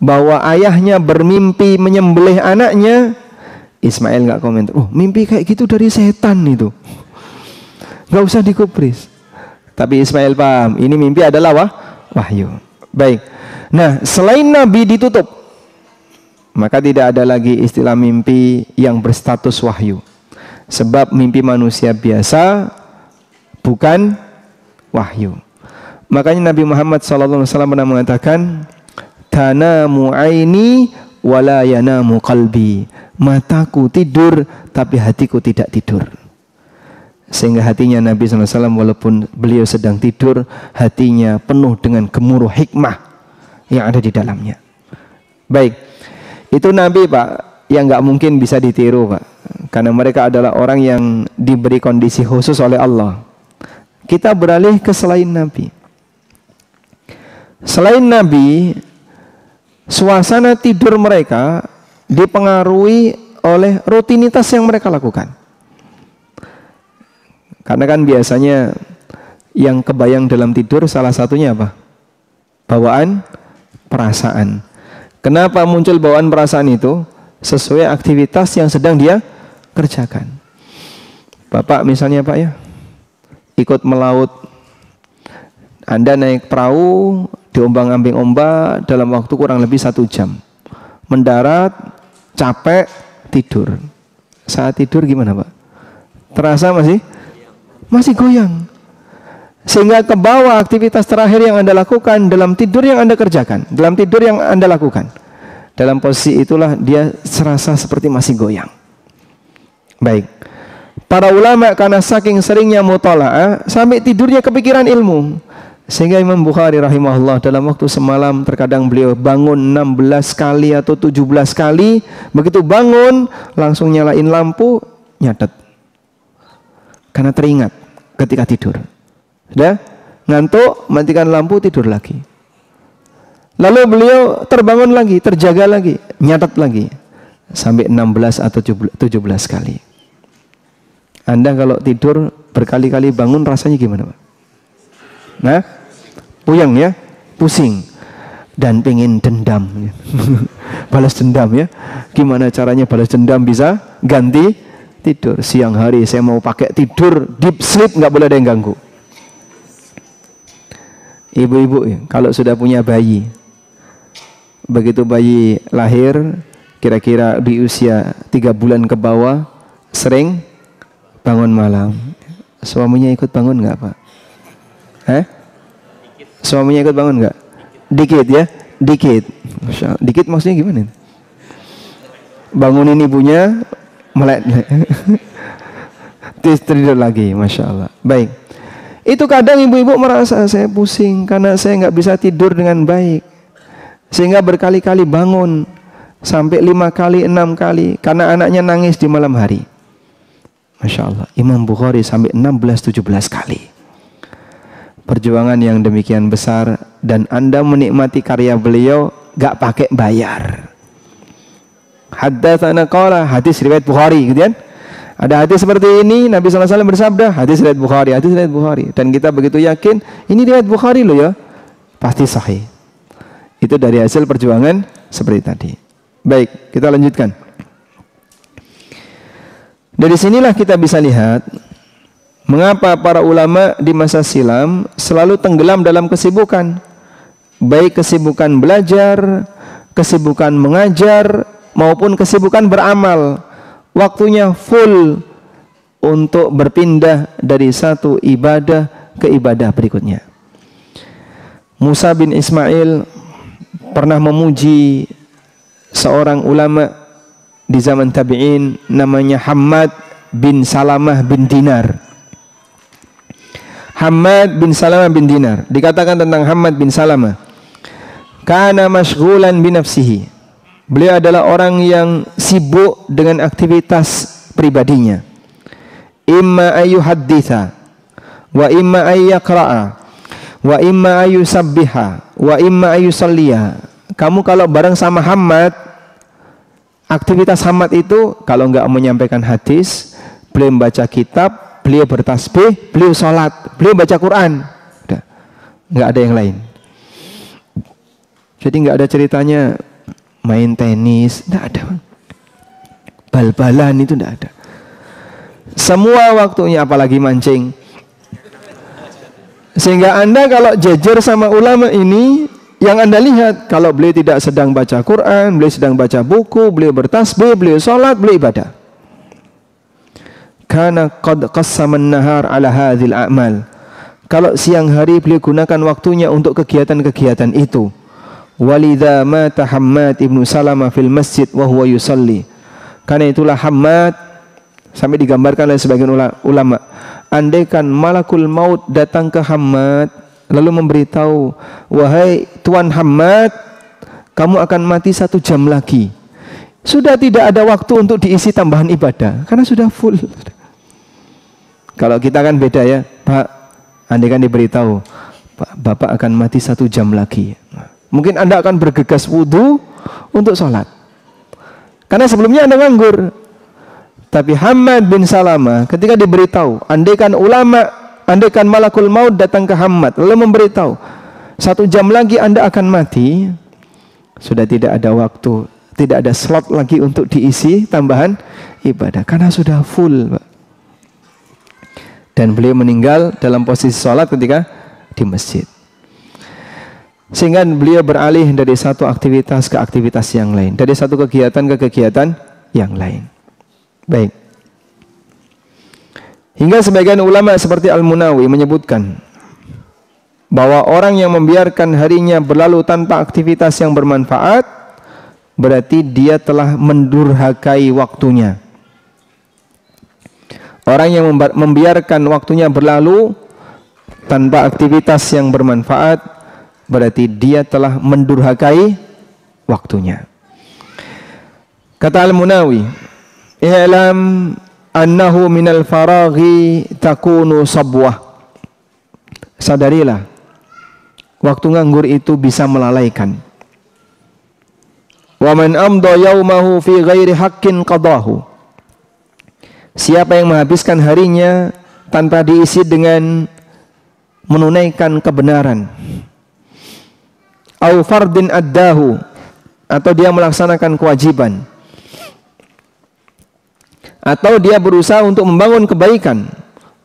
bahwa ayahnya bermimpi menyembelih anaknya, Ismail nggak komentar. Oh, mimpi kayak gitu dari setan itu, nggak usah dikubris. Tapi Ismail paham, ini mimpi adalah wahyu. Baik. Nah, selain Nabi ditutup, maka tidak ada lagi istilah mimpi yang berstatus wahyu. Sebab mimpi manusia biasa bukan wahyu. Makanya Nabi Muhammad SAW pernah mengatakan, "Tanamu aini wala yanamu qalbi." Mataku tidur tapi hatiku tidak tidur. Sehingga hatinya Nabi SAW walaupun beliau sedang tidur, hatinya penuh dengan gemuruh hikmah yang ada di dalamnya. Baik, itu Nabi Pak yang nggak mungkin bisa ditiru Pak, karena mereka adalah orang yang diberi kondisi khusus oleh Allah. Kita beralih ke selain Nabi. Selain Nabi, suasana tidur mereka dipengaruhi oleh rutinitas yang mereka lakukan. Karena kan biasanya yang kebayang dalam tidur salah satunya apa? Bawaan perasaan. Kenapa muncul bawaan perasaan itu? Sesuai aktivitas yang sedang dia kerjakan. Bapak misalnya Pak ya, ikut melaut. Anda naik perahu, diombang-ambing ombak dalam waktu kurang lebih 1 jam. Mendarat, capek, tidur. Saat tidur gimana Pak? Terasa masih goyang. Sehingga ke bawah aktivitas terakhir yang Anda lakukan dalam tidur yang Anda kerjakan, dalam tidur yang Anda lakukan. Dalam posisi itulah dia serasa seperti masih goyang. Baik. Para ulama karena saking seringnya mutola'ah sampai tidurnya kepikiran ilmu. Sehingga Imam Bukhari rahimahullah dalam waktu semalam terkadang beliau bangun 16 kali atau 17 kali. Begitu bangun langsung nyalain lampu, nyatet. Karena teringat ketika tidur. Sudah ngantuk, matikan lampu, tidur lagi. Lalu beliau terbangun lagi, terjaga lagi, nyatet lagi. Sampai 16 atau 17 kali. Anda kalau tidur berkali-kali bangun rasanya gimana Pak? Nah, puyeng ya, pusing. Dan pengen dendam. Balas dendam ya. Gimana caranya balas dendam bisa ganti tidur. Siang hari saya mau pakai tidur deep sleep, nggak boleh ada yang ganggu. Ibu-ibu ya, kalau sudah punya bayi, begitu bayi lahir, kira-kira di usia 3 bulan ke bawah, sering bangun malam. Suaminya ikut bangun nggak Pak? Suaminya ikut bangun nggak? Dikit ya. dikit. Dikit maksudnya gimana? Bangunin ibunya, melek. Tidur lagi, Masya Allah. Baik. Itu kadang ibu-ibu merasa saya pusing karena saya nggak bisa tidur dengan baik, sehingga berkali-kali bangun sampai 5 kali, 6 kali karena anaknya nangis di malam hari. Masya Allah. Imam Bukhari sampai 16-17 kali. Perjuangan yang demikian besar, dan Anda menikmati karya beliau gak pakai bayar. Haddatsana qala, hadis riwayat Bukhari, gitu kan? Ada hadis seperti ini, Nabi SAW bersabda, hadis riwayat Bukhari, hadis riwayat Bukhari, dan kita begitu yakin ini riwayat Bukhari loh ya, pasti sahih. Itu dari hasil perjuangan seperti tadi. Baik, kita lanjutkan. Dari sinilah kita bisa lihat mengapa para ulama di masa silam selalu tenggelam dalam kesibukan, baik kesibukan belajar, kesibukan mengajar, maupun kesibukan beramal. Waktunya full untuk berpindah dari satu ibadah ke ibadah berikutnya. Musa bin Ismail pernah memuji seorang ulama di zaman tabi'in namanya Hammad bin Salamah bin Dinar. Hammad bin Salamah bin Dinar, dikatakan tentang Hammad bin Salamah, kana mashghulan bi nafsihi. Beliau adalah orang yang sibuk dengan aktivitas pribadinya. Imma ayyuhadditha wa imma ayyaqra'a wa imma ayyusabbiha wa imma ayyusalliya. Kamu kalau bareng sama Hammad, aktivitas Hammad itu kalau enggak menyampaikan hadis, beliau membaca kitab, beliau bertasbih, beliau sholat, beliau baca Quran. Udah, nggak ada yang lain. Jadi nggak ada ceritanya main tenis, nggak ada. Bal-balan itu nggak ada. Semua waktunya, apalagi mancing. Sehingga Anda kalau jejer sama ulama ini, yang Anda lihat kalau beliau tidak sedang baca Quran, beliau sedang baca buku, beliau bertasbih, beliau sholat, beliau ibadah. Karena qad qassama an-nahar ala hadhil a'mal. Kalau siang hari beliau gunakan waktunya untuk kegiatan-kegiatan itu. Walidha mata Hammad ibnu Salamah fil masjid wa huwa yusalli. Karena itulah Hammad sampai digambarkan oleh sebagian ulama, andaikan malakul maut datang ke Hammad lalu memberitahu, wahai Tuan Hammad, kamu akan mati 1 jam lagi, sudah tidak ada waktu untuk diisi tambahan ibadah karena sudah full. Kalau kita kan beda ya, Pak, andaikan diberitahu, Pak, Bapak akan mati 1 jam lagi, mungkin Anda akan bergegas wudu untuk sholat karena sebelumnya Anda nganggur. Tapi Hammad bin Salamah ketika diberitahu, andaikan malakul maut datang ke Hammad lalu memberitahu 1 jam lagi Anda akan mati, sudah tidak ada waktu, tidak ada slot lagi untuk diisi tambahan ibadah karena sudah full, Pak. Dan beliau meninggal dalam posisi sholat ketika di masjid. Sehingga beliau beralih dari satu aktivitas ke aktivitas yang lain, dari satu kegiatan ke kegiatan yang lain. Baik. Hingga sebagian ulama seperti Al-Munawi menyebutkan bahwa orang yang membiarkan harinya berlalu tanpa aktivitas yang bermanfaat, berarti dia telah mendurhakai waktunya. Orang yang membiarkan waktunya berlalu tanpa aktivitas yang bermanfaat, berarti dia telah mendurhakai waktunya. Kata Al-Munawi, i'lam annahu minal faraghi takunu sabwah. Sadarilah, waktu nganggur itu bisa melalaikan. Wa man amda yaumahu fi ghairi haqqin qadahu. Siapa yang menghabiskan harinya tanpa diisi dengan menunaikan kebenaran, au fardin addahu, atau dia melaksanakan kewajiban, atau dia berusaha untuk membangun kebaikan,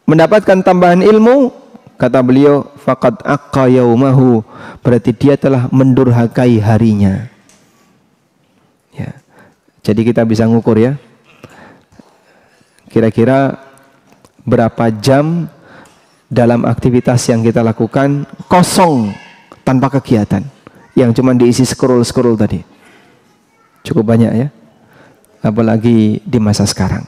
mendapatkan tambahan ilmu, kata beliau, faqad aqqa yaumahu, berarti dia telah mendurhakai harinya. Ya. Jadi kita bisa ngukur ya, kira-kira berapa jam dalam aktivitas yang kita lakukan kosong tanpa kegiatan. yang cuma diisi scroll-scroll tadi. Cukup banyak ya, apalagi di masa sekarang.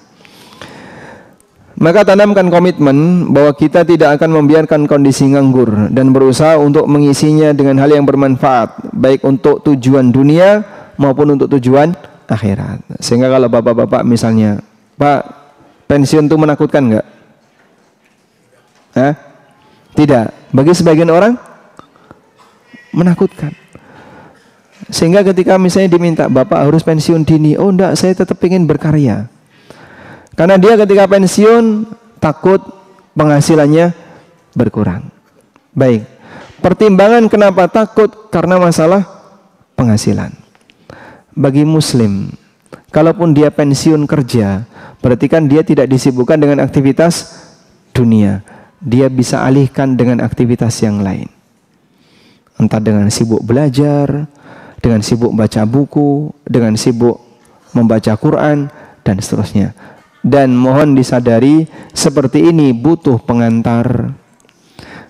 Maka tanamkan komitmen bahwa kita tidak akan membiarkan kondisi nganggur dan berusaha untuk mengisinya dengan hal yang bermanfaat, baik untuk tujuan dunia maupun untuk tujuan akhirat. Sehingga kalau bapak-bapak misalnya, Pak, pensiun itu menakutkan enggak? Hah? Tidak. Bagi sebagian orang menakutkan. Sehingga ketika misalnya diminta, Bapak harus pensiun dini. Oh enggak, saya tetap ingin berkarya. Karena dia ketika pensiun takut penghasilannya berkurang. Baik. Pertimbangan kenapa takut? Karena masalah penghasilan. Bagi muslim, kalaupun dia pensiun kerja, berarti kan dia tidak disibukkan dengan aktivitas dunia. Dia bisa alihkan dengan aktivitas yang lain. Entah dengan sibuk belajar, dengan sibuk baca buku, dengan sibuk membaca Quran, dan seterusnya. Dan mohon disadari, seperti ini butuh pengantar.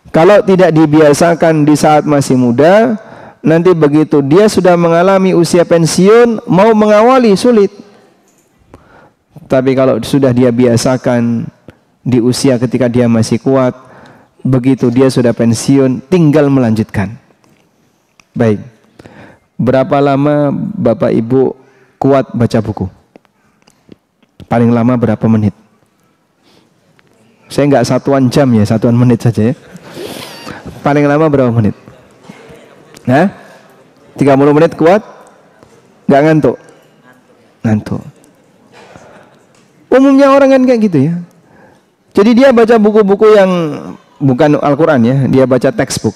Kalau tidak dibiasakan di saat masih muda, nanti begitu dia sudah mengalami usia pensiun, mau mengawali sulit. Tapi kalau sudah dia biasakan di usia ketika dia masih kuat, begitu dia sudah pensiun, tinggal melanjutkan. Baik. Berapa lama Bapak Ibu kuat baca buku? Paling lama berapa menit? Saya nggak satuan jam ya, satuan menit saja ya. Paling lama berapa menit? Hah? 30 menit kuat? Nggak ngantuk? Ngantuk. Umumnya orang kan kayak gitu ya. Jadi dia baca buku-buku yang bukan Al-Quran ya, dia baca textbook.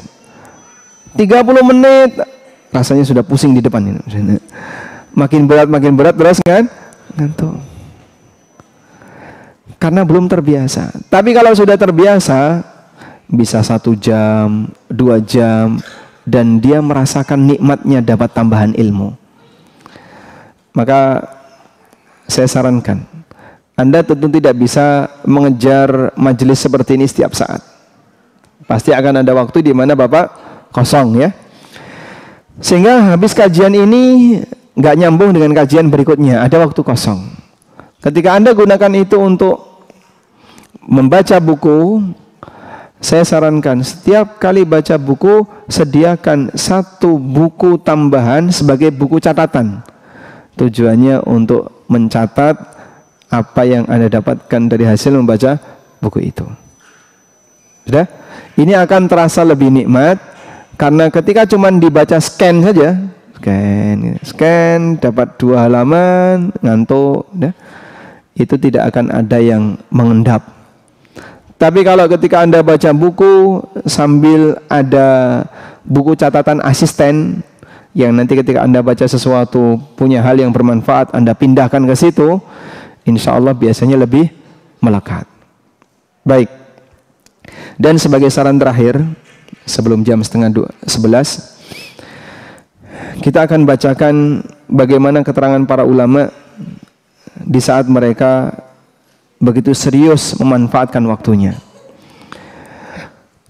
30 menit rasanya sudah pusing di depan ini. Makin berat terus kan ngantuk. Karena belum terbiasa. Tapi kalau sudah terbiasa, bisa 1 jam, 2 jam, dan dia merasakan nikmatnya dapat tambahan ilmu. Maka saya sarankan, Anda tentu tidak bisa mengejar majelis seperti ini setiap saat. Pasti akan ada waktu di mana Bapak kosong ya. Sehingga habis kajian ini nggak nyambung dengan kajian berikutnya, ada waktu kosong. Ketika Anda gunakan itu untuk membaca buku, saya sarankan setiap kali baca buku, sediakan 1 buku tambahan sebagai buku catatan. Tujuannya untuk mencatat apa yang Anda dapatkan dari hasil membaca buku itu. Sudah? Ini akan terasa lebih nikmat, karena ketika cuma dibaca scan saja, scan dapat 2 halaman, ngantuk, ya, itu tidak akan ada yang mengendap. Tapi kalau ketika Anda baca buku sambil ada buku catatan asisten, yang nanti ketika Anda baca sesuatu punya hal yang bermanfaat, Anda pindahkan ke situ, insya Allah biasanya lebih melekat. Baik. Dan sebagai saran terakhir, sebelum jam 10:30, kita akan bacakan bagaimana keterangan para ulama di saat mereka begitu serius memanfaatkan waktunya.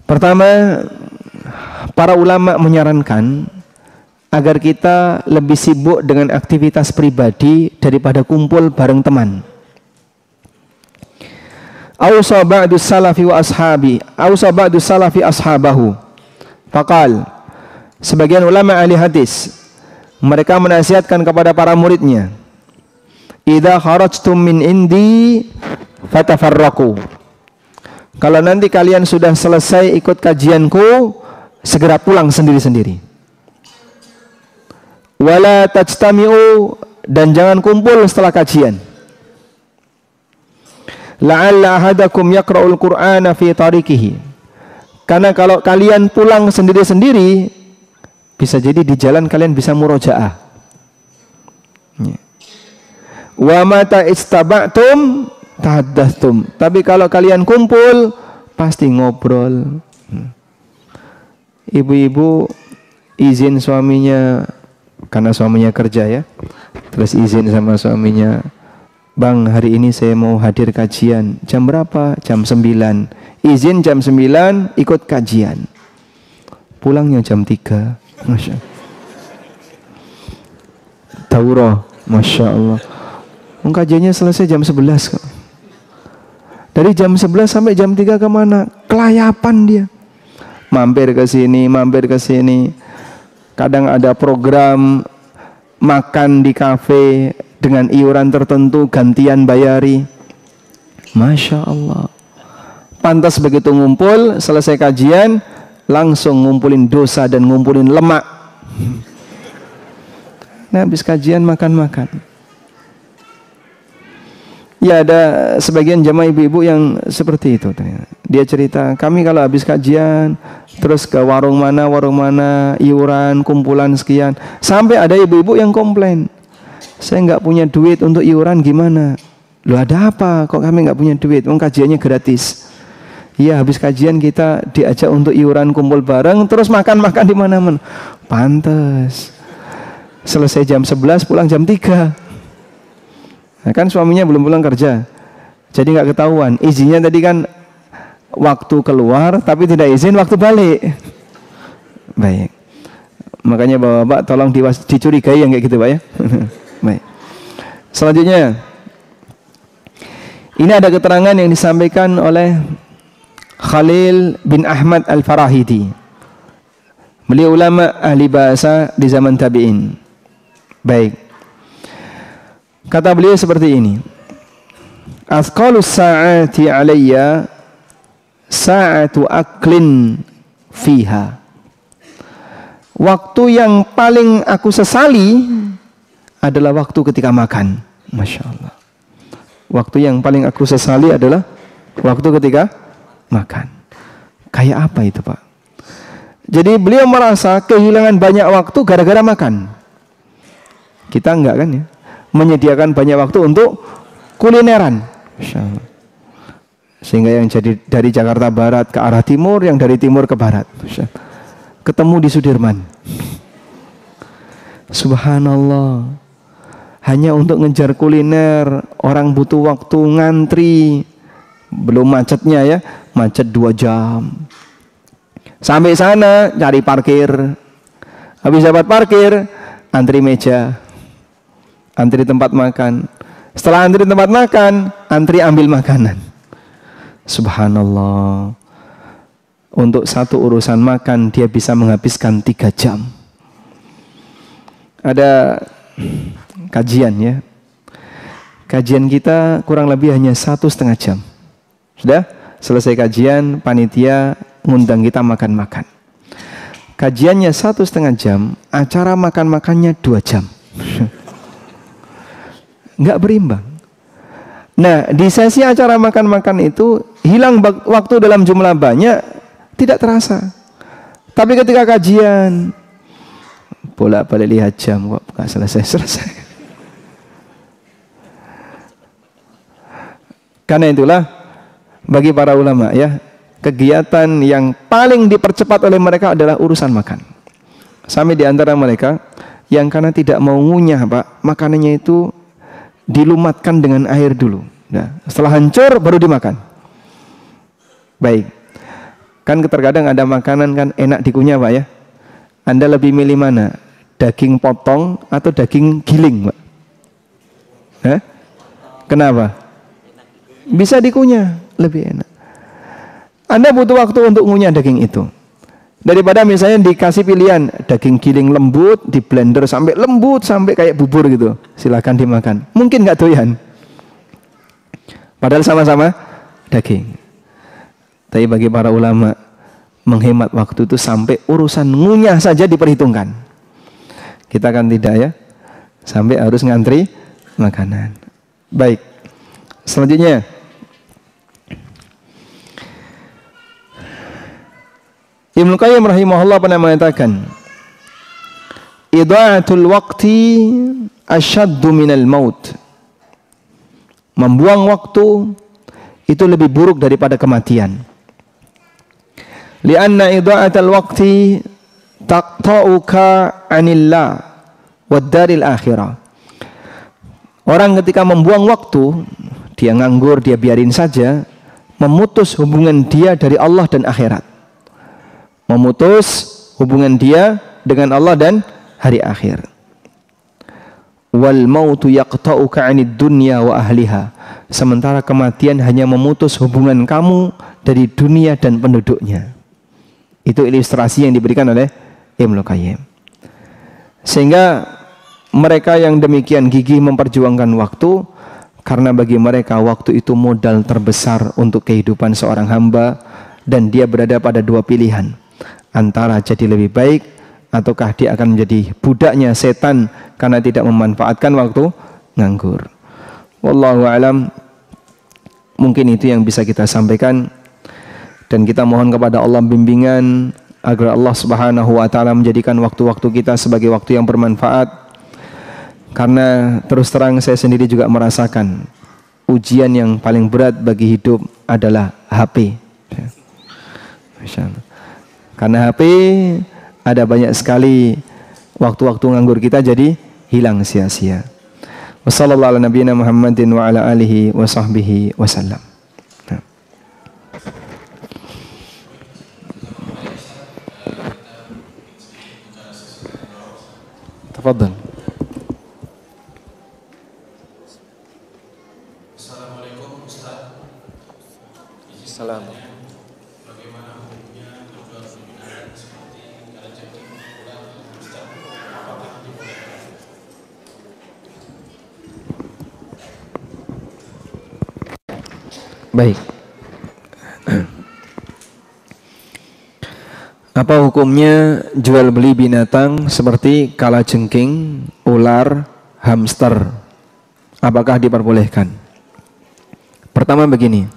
Pertama, para ulama menyarankan agar kita lebih sibuk dengan aktivitas pribadi daripada kumpul bareng teman. Ausa ba'du salafi wa ashabi, ausa ba'du salafi ashabahu. Faqal, sebagian ulama ahli hadis, mereka menasihatkan kepada para muridnya, idza kharajtum min indi fatafarraqu. Kalau nanti kalian sudah selesai ikut kajianku, segera pulang sendiri-sendiri. Wala tajtami'u, dan jangan kumpul setelah kajian. La'alla ahadakum yaqra'ul Qur'ana fi tariqihi. Karena kalau kalian pulang sendiri-sendiri, bisa jadi di jalan kalian bisa murojaah. Wa mata istaba'tum tahaddatstum. Tapi kalau kalian kumpul pasti ngobrol. Ibu-ibu izin suaminya karena suaminya kerja ya. Terus izin sama suaminya, "Bang, hari ini saya mau hadir kajian." Jam berapa? Jam 9. Izin jam 9, ikut kajian. Pulangnya jam 3. Masya Allah. daurah. Masya Allah. Kajiannya selesai jam 11 kok. Dari jam 11 sampai jam 3 kemana? Kelayapan dia. Mampir ke sini, mampir ke sini. Kadang ada program makan di kafe dengan iuran tertentu, gantian bayari. Masya Allah. Pantas begitu ngumpul, selesai kajian, langsung ngumpulin dosa dan ngumpulin lemak. Nah, habis kajian makan-makan. Ya, ada sebagian jamaah ibu-ibu yang seperti itu. Dia cerita, kami kalau habis kajian terus ke warung mana, iuran, kumpulan sekian. Sampai ada ibu-ibu yang komplain, saya nggak punya duit untuk iuran, gimana? Loh, ada apa kok kami nggak punya duit? Kajiannya gratis. Iya, habis kajian kita diajak untuk iuran, kumpul bareng, terus makan-makan di mana-mana. Pantes. Selesai jam 11, pulang jam 3. Nah, kan suaminya belum pulang kerja, jadi nggak ketahuan. Izinnya tadi kan waktu keluar, tapi tidak izin waktu balik. Baik. Makanya bapak-bapak tolong dicurigai yang kayak gitu, Pak ya. Baik. Selanjutnya, ini ada keterangan yang disampaikan oleh Khalil bin Ahmad Al-Farahidi. Beliau ulama ahli bahasa di zaman tabi'in. Baik. Kata beliau seperti ini. Athqalus sa'ati alayya sa'atu aklin fiha. Waktu yang paling aku sesali adalah waktu ketika makan. Masya Allah. Waktu yang paling aku sesali adalah waktu ketika makan. Kayak apa itu, Pak? Jadi beliau merasa kehilangan banyak waktu gara-gara makan. Kita enggak kan ya? Menyediakan banyak waktu untuk kulineran. Sehingga yang jadi dari Jakarta Barat ke arah timur, yang dari timur ke barat. Ketemu di Sudirman. Subhanallah. Hanya untuk ngejar kuliner, orang butuh waktu ngantri. Belum macetnya ya, macet 2 jam. Sampai sana cari parkir. Habis dapat parkir, antri meja. Antri tempat makan. Setelah antri tempat makan, antri ambil makanan. Subhanallah. Untuk satu urusan makan dia bisa menghabiskan 3 jam. Ada kajian ya. Kajian kita kurang lebih hanya 1,5 jam. Sudah selesai kajian, panitia ngundang kita makan-makan. Kajiannya 1,5 jam, acara makan-makannya 2 jam. Nggak berimbang. Nah, di sesi acara makan-makan itu hilang waktu dalam jumlah banyak, tidak terasa. Tapi ketika kajian, bolak-balik 5 jam kok nggak selesai-selesai. Karena itulah bagi para ulama ya, kegiatan yang paling dipercepat oleh mereka adalah urusan makan. Sampai di antara mereka yang karena tidak mau ngunyah, Pak, makanannya itu dilumatkan dengan air dulu. Nah, setelah hancur baru dimakan. Baik. Kan terkadang ada makanan kan enak dikunyah, Pak ya. Anda lebih milih mana? Daging potong atau daging giling, Pak? Hah? Kenapa? Bisa dikunyah, lebih enak. Anda butuh waktu untuk ngunyah daging itu. Daripada misalnya dikasih pilihan daging giling lembut, di blender sampai lembut, sampai kayak bubur gitu, silakan dimakan. Mungkin nggak doyan. Padahal sama-sama daging. Tapi bagi para ulama, menghemat waktu itu sampai urusan ngunyah saja diperhitungkan. Kita kan tidak ya, sampai harus ngantri makanan. Baik. Selanjutnya, Ibnu Qayyim rahimahullah pernah mengatakan, idha'atul waqti asyaddu minal maut. Membuang waktu itu lebih buruk daripada kematian. Lianna idha'atul waqti taqta'uka 'anillah wad daril akhirah. Orang ketika membuang waktu, dia nganggur, dia biarin saja, memutus hubungan dia dari Allah dan akhirat. Memutus hubungan dia dengan Allah dan hari akhir. wal mautu yaqta'uka 'anid dunya wa ahliha. Sementara kematian hanya memutus hubungan kamu dari dunia dan penduduknya. Itu ilustrasi yang diberikan oleh Ibnu Qayyim. Sehingga mereka yang demikian gigih memperjuangkan waktu, karena bagi mereka waktu itu modal terbesar untuk kehidupan seorang hamba, dan dia berada pada dua pilihan, antara jadi lebih baik ataukah dia akan menjadi budaknya setan karena tidak memanfaatkan waktu nganggur. Wallahu alam. Mungkin itu yang bisa kita sampaikan, dan kita mohon kepada Allah bimbingan agar Allah Subhanahu wa taala menjadikan waktu-waktu kita sebagai waktu yang bermanfaat. Karena terus terang saya sendiri juga merasakan ujian yang paling berat bagi hidup adalah HP. Masya Allah. Karena HP ada banyak sekali waktu-waktu nganggur kita jadi hilang sia-sia. Wassallallahu ala nabiyina Muhammadin wa ala alihi wa sahbihi wasallam. Tafadhal. Assalamualaikum Ustaz. Salam. Bagaimana hukumnya menjual binatang seperti kalajengking, ular, Ustaz? Apakah dibolehkan? Baik. Apa hukumnya jual beli binatang seperti kalajengking, ular, hamster? Apakah diperbolehkan? Pertama begini,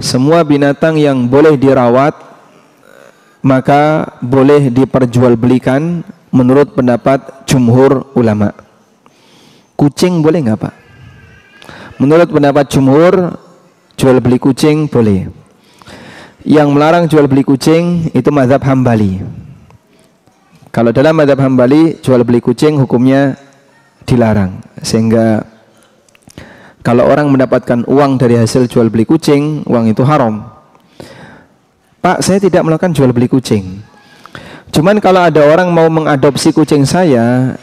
semua binatang yang boleh dirawat maka boleh diperjualbelikan menurut pendapat jumhur ulama. Kucing boleh nggak Pak? Menurut pendapat jumhur, jual beli kucing boleh. Yang melarang jual beli kucing itu mazhab Hambali. Kalau dalam mazhab Hambali, jual beli kucing hukumnya dilarang. Sehingga kalau orang mendapatkan uang dari hasil jual beli kucing, uang itu haram. Pak, saya tidak melakukan jual beli kucing. Cuman kalau ada orang mau mengadopsi kucing saya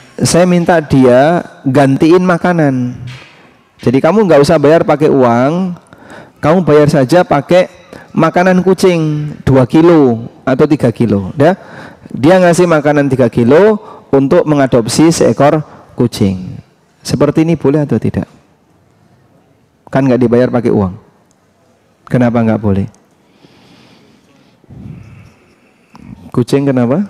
minta dia gantiin makanan. Jadi kamu nggak usah bayar pakai uang, kamu bayar saja pakai makanan kucing 2 kilo atau 3 kilo. Dia ngasih makanan 3 kilo untuk mengadopsi seekor kucing. Seperti ini boleh atau tidak? Kan nggak dibayar pakai uang. Kenapa nggak boleh? Kucing kenapa?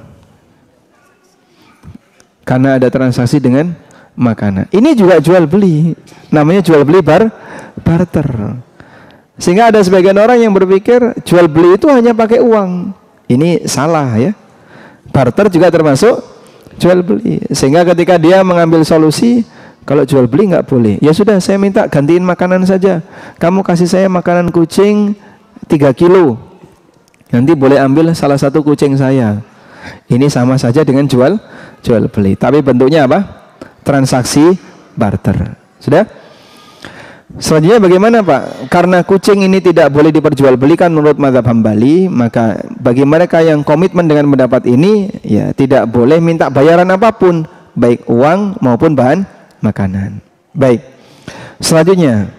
Karena ada transaksi dengan makanan. Ini juga jual beli. Namanya jual beli barter. Sehingga ada sebagian orang yang berpikir jual beli itu hanya pakai uang. Ini salah ya. Barter juga termasuk jual beli. Sehingga ketika dia mengambil solusi, kalau jual beli nggak boleh. Ya sudah, saya minta gantiin makanan saja. Kamu kasih saya makanan kucing 3 kilo. Nanti boleh ambil salah satu kucing saya. Ini sama saja dengan jual beli. Tapi bentuknya apa? Transaksi barter. Sudah? Selanjutnya bagaimana Pak? Karena kucing ini tidak boleh diperjualbelikan menurut mazhab Hambali, maka bagi mereka yang komitmen dengan pendapat ini, ya tidak boleh minta bayaran apapun, baik uang maupun bahan makanan. Baik. Selanjutnya,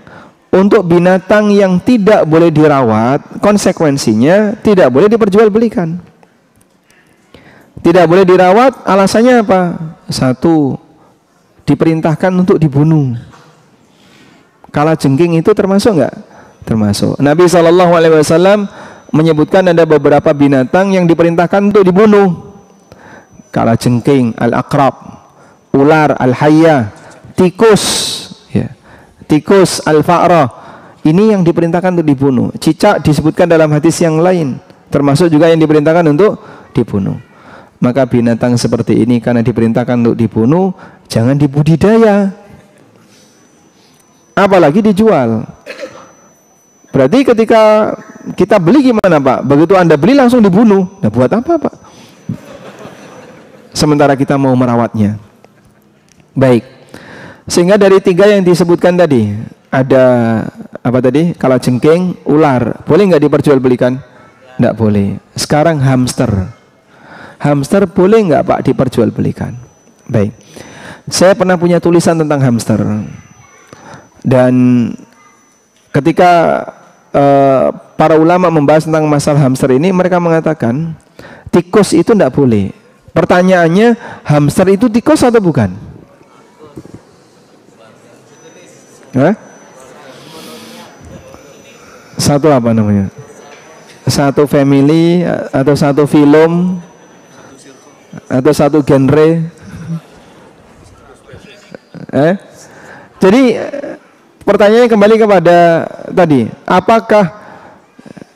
untuk binatang yang tidak boleh dirawat, konsekuensinya tidak boleh diperjualbelikan. Tidak boleh dirawat, alasannya apa? Satu, diperintahkan untuk dibunuh. Kalajengking itu termasuk enggak? Termasuk. Nabi SAW menyebutkan ada beberapa binatang yang diperintahkan untuk dibunuh. Kalajengking, al-aqrab, ular, al-hayya, tikus, ya. Tikus, al-fa'rah. Ini yang diperintahkan untuk dibunuh. Cicak disebutkan dalam hadis yang lain, termasuk juga yang diperintahkan untuk dibunuh. Maka binatang seperti ini karena diperintahkan untuk dibunuh, jangan dibudidaya. Apalagi dijual. Berarti ketika kita beli gimana Pak? Begitu Anda beli langsung dibunuh. Nah buat apa Pak? Sementara kita mau merawatnya. Baik. Sehingga dari 3 yang disebutkan tadi, ada apa tadi? Kalajengking, ular, boleh nggak diperjualbelikan? Nggak boleh. Sekarang hamster. Hamster boleh nggak Pak diperjualbelikan? Baik. Saya pernah punya tulisan tentang hamster. Dan ketika para ulama membahas tentang masalah hamster ini, mereka mengatakan tikus itu tidak boleh. Pertanyaannya, hamster itu tikus atau bukan? Hah? Satu apa namanya? Satu family atau satu film atau satu genre? Jadi pertanyaannya kembali kepada tadi, apakah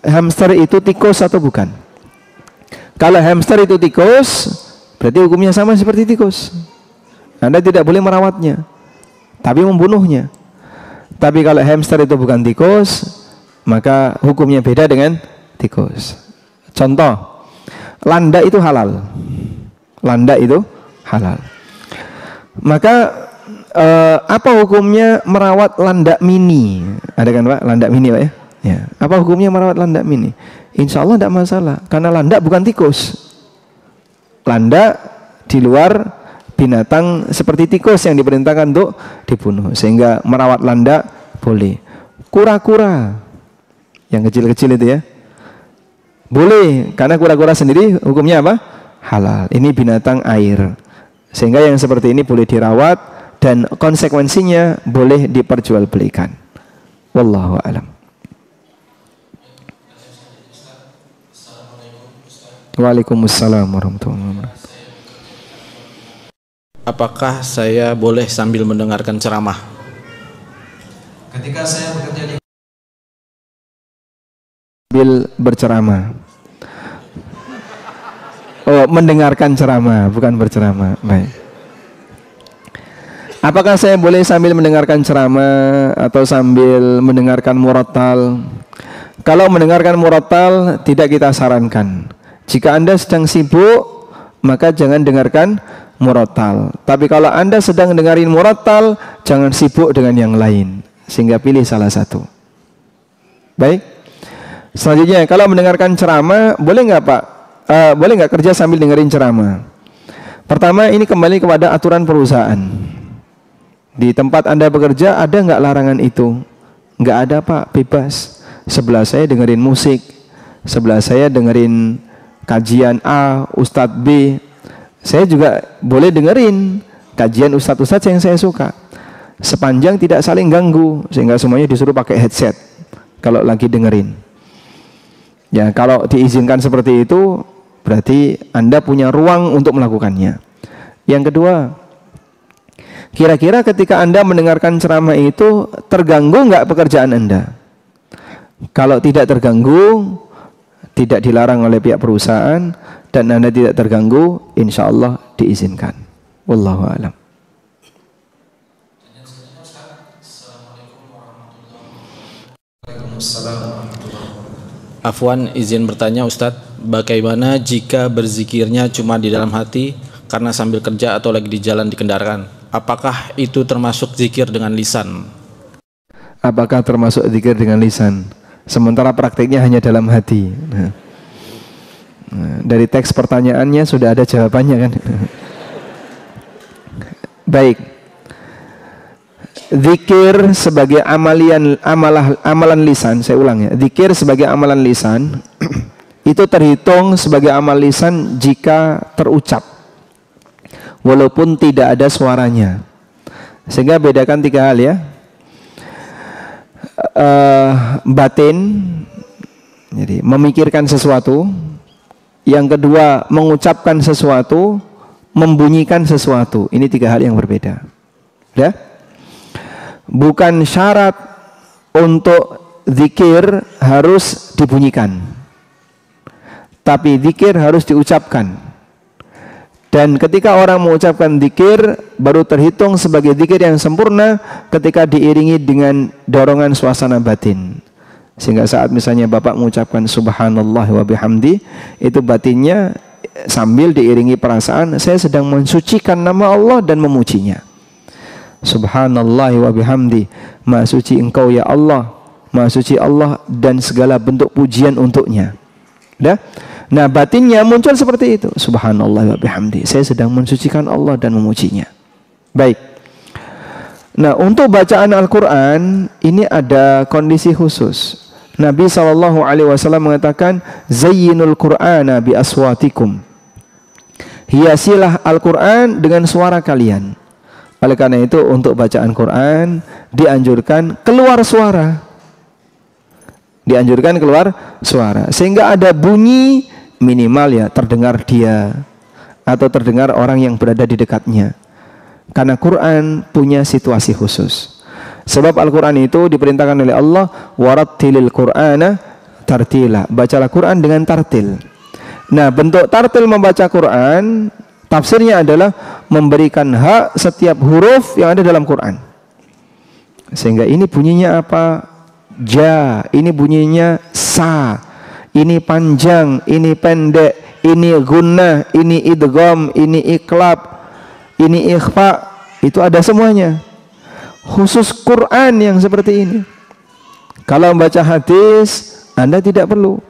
hamster itu tikus atau bukan? Kalau hamster itu tikus, berarti hukumnya sama seperti tikus. Anda tidak boleh merawatnya, tapi membunuhnya. Tapi kalau hamster itu bukan tikus, maka hukumnya beda dengan tikus. Contoh, landak itu halal. Landak itu halal. Maka apa hukumnya merawat landak mini? Ada kan Pak, landak mini Pak ya? Ya. Apa hukumnya merawat landak mini? Insya Allah tidak masalah, karena landak bukan tikus. Landak di luar binatang seperti tikus yang diperintahkan untuk dibunuh, sehingga merawat landak boleh. Kura-kura yang kecil-kecil itu ya, boleh, karena kura-kura sendiri hukumnya apa? Halal. Ini binatang air, sehingga yang seperti ini boleh dirawat dan konsekuensinya boleh diperjualbelikan. Wallahu a'lam. Waalaikumsalam warahmatullahi wabarakatuh. Apakah saya boleh sambil mendengarkan ceramah? Ketika saya bekerja di sambil berceramah. Oh, mendengarkan ceramah, bukan berceramah. Baik. Apakah saya boleh sambil mendengarkan ceramah atau sambil mendengarkan murattal? Kalau mendengarkan murattal tidak kita sarankan. Jika Anda sedang sibuk, maka jangan dengarkan murattal. Tapi kalau Anda sedang dengarin murattal, jangan sibuk dengan yang lain, sehingga pilih salah satu. Baik. Selanjutnya, kalau mendengarkan ceramah, boleh nggak Pak? Boleh nggak kerja sambil dengerin ceramah? Pertama, ini kembali kepada aturan perusahaan. Di tempat Anda bekerja ada nggak larangan itu? Nggak ada Pak, bebas. Sebelah saya dengerin musik, sebelah saya dengerin kajian A, Ustadz B. Saya juga boleh dengerin kajian ustadz-ustadz yang saya suka, sepanjang tidak saling ganggu, sehingga semuanya disuruh pakai headset kalau lagi dengerin. Ya, kalau diizinkan seperti itu, berarti Anda punya ruang untuk melakukannya. Yang kedua, kira-kira ketika Anda mendengarkan ceramah itu terganggu nggak pekerjaan Anda? Kalau tidak terganggu, tidak dilarang oleh pihak perusahaan, dan Anda tidak terganggu, insya Allah diizinkan. Wallahu a'lam. Afwan, izin bertanya Ustadz, bagaimana jika berzikirnya cuma di dalam hati karena sambil kerja atau lagi di jalan di kendaraan? Apakah itu termasuk zikir dengan lisan? Apakah termasuk zikir dengan lisan? Sementara praktiknya hanya dalam hati. Dari teks pertanyaannya sudah ada jawabannya kan? Baik. Zikir sebagai amalan lisan, saya ulang ya. Zikir sebagai amalan lisan itu terhitung sebagai amal lisan jika terucap, walaupun tidak ada suaranya. Sehingga bedakan tiga hal ya. Batin, jadi memikirkan sesuatu. Yang kedua, mengucapkan sesuatu, membunyikan sesuatu. Ini tiga hal yang berbeda. Ya? Bukan syarat untuk zikir harus dibunyikan, tapi zikir harus diucapkan. Dan ketika orang mengucapkan zikir, baru terhitung sebagai zikir yang sempurna ketika diiringi dengan dorongan suasana batin. Sehingga saat misalnya Bapak mengucapkan subhanallah wa bihamdi, itu batinnya sambil diiringi perasaan, saya sedang mensucikan nama Allah dan memujinya. Subhanallah wa bihamdi, maha suci engkau ya Allah, maha suci Allah dan segala bentuk pujian untuknya. Dah? Nah, batinnya muncul seperti itu. Subhanallah wa bihamdi, saya sedang mensucikan Allah dan memujinya. Baik. Nah, untuk bacaan Al-Quran ini ada kondisi khusus. Nabi SAW mengatakan, Zayyinul Qur'ana bi aswatikum. Hiasilah Al-Quran dengan suara kalian. Oleh karena itu untuk bacaan Quran dianjurkan keluar suara. Dianjurkan keluar suara. Sehingga ada bunyi minimal ya terdengar dia atau terdengar orang yang berada di dekatnya. Karena Quran punya situasi khusus. Sebab Al-Quran itu diperintahkan oleh Allah, warattilil Qur'ana tartila. Bacalah Quran dengan tartil. Nah, bentuk tartil membaca Quran, tafsirnya adalah memberikan hak setiap huruf yang ada dalam Quran. Sehingga ini bunyinya apa? Ja, ini bunyinya sa. Ini panjang, ini pendek, ini gunnah, ini idgham, ini iqlab, ini ikhfa, itu ada semuanya. Khusus Quran yang seperti ini. Kalau membaca hadis, Anda tidak perlu.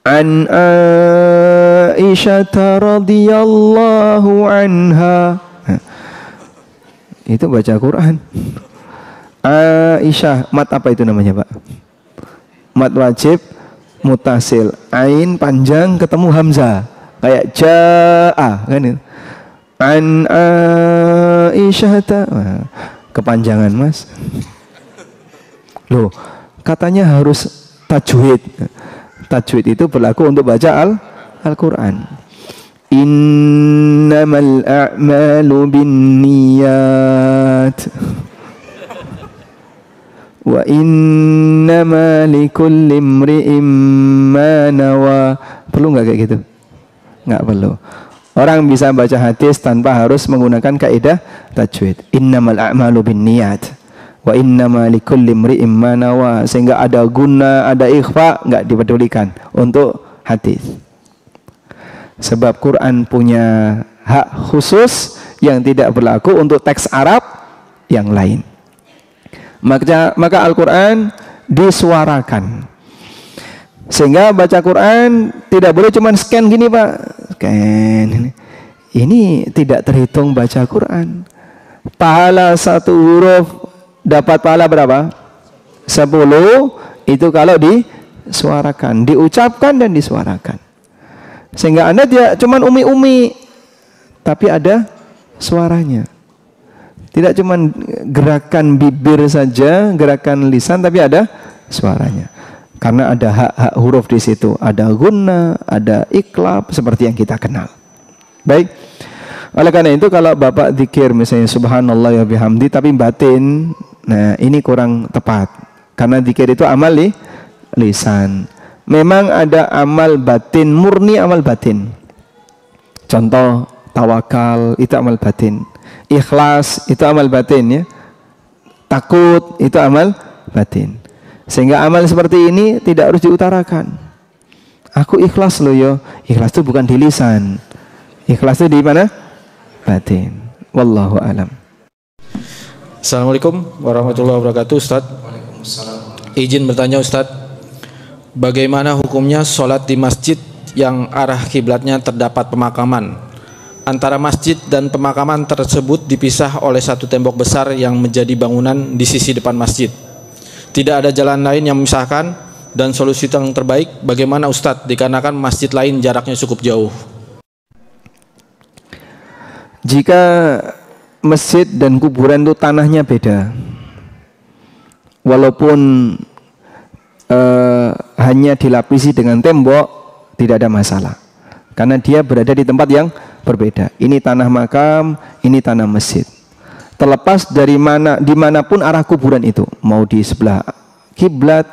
An Aisyah radhiyallahu anha. Itu baca Quran. Aisyah, mat apa itu namanya, Pak? Mat wajib mutasil. Ain panjang ketemu hamzah. Kayak jaa kan itu. An Aisyah, kepanjangan Mas. Loh, katanya harus tajwid. Tajwid itu berlaku untuk baca Al-Quran. Innamal a'malu binniyat wa innama likulli imri'in ma nawa. Perlu nggak kayak gitu? Nggak perlu. Orang bisa baca hadis tanpa harus menggunakan kaidah tajwid. Innamal a'malu binniyat wa innama likulli imri'in ma nawa. Sehingga ada guna, ada ikhfa, enggak dipedulikan untuk hadis. Sebab Quran punya hak khusus yang tidak berlaku untuk teks Arab yang lain. Maka Al-Quran disuarakan. Sehingga baca Quran tidak boleh cuma scan gini, Pak. Scan. Ini tidak terhitung baca Quran. Pahala satu huruf dapat pahala berapa? 10. Itu kalau disuarakan, diucapkan dan disuarakan. Sehingga Anda tidak cuma umi-umi, tapi ada suaranya. Tidak cuma gerakan bibir saja, gerakan lisan, tapi ada suaranya. Karena ada hak-hak huruf di situ, ada gunna, ada iklab seperti yang kita kenal. Baik. Oleh karena itu kalau Bapak zikir misalnya subhanallah ya bihamdi tapi batin, nah ini kurang tepat. Karena zikir itu amal lisan. Memang ada amal batin, murni amal batin. Contoh tawakal itu amal batin. Ikhlas itu amal batin ya. Takut itu amal batin. Sehingga amal seperti ini tidak harus diutarakan. Aku ikhlas loh yo. Ikhlas itu bukan di lisan. Ikhlas itu di mana? Batin. Wallahu alam. Assalamualaikum warahmatullahi wabarakatuh, Ustaz. Izin bertanya, Ustaz. Bagaimana hukumnya sholat di masjid yang arah kiblatnya terdapat pemakaman? Antara masjid dan pemakaman tersebut dipisah oleh satu tembok besar yang menjadi bangunan di sisi depan masjid. Tidak ada jalan lain yang memisahkan, dan solusi yang terbaik bagaimana Ustadz dikarenakan masjid lain jaraknya cukup jauh? Jika masjid dan kuburan itu tanahnya beda, walaupun hanya dilapisi dengan tembok, tidak ada masalah. Karena dia berada di tempat yang berbeda. Ini tanah makam, ini tanah masjid. Terlepas dari dimanapun arah kuburan itu, mau di sebelah kiblat,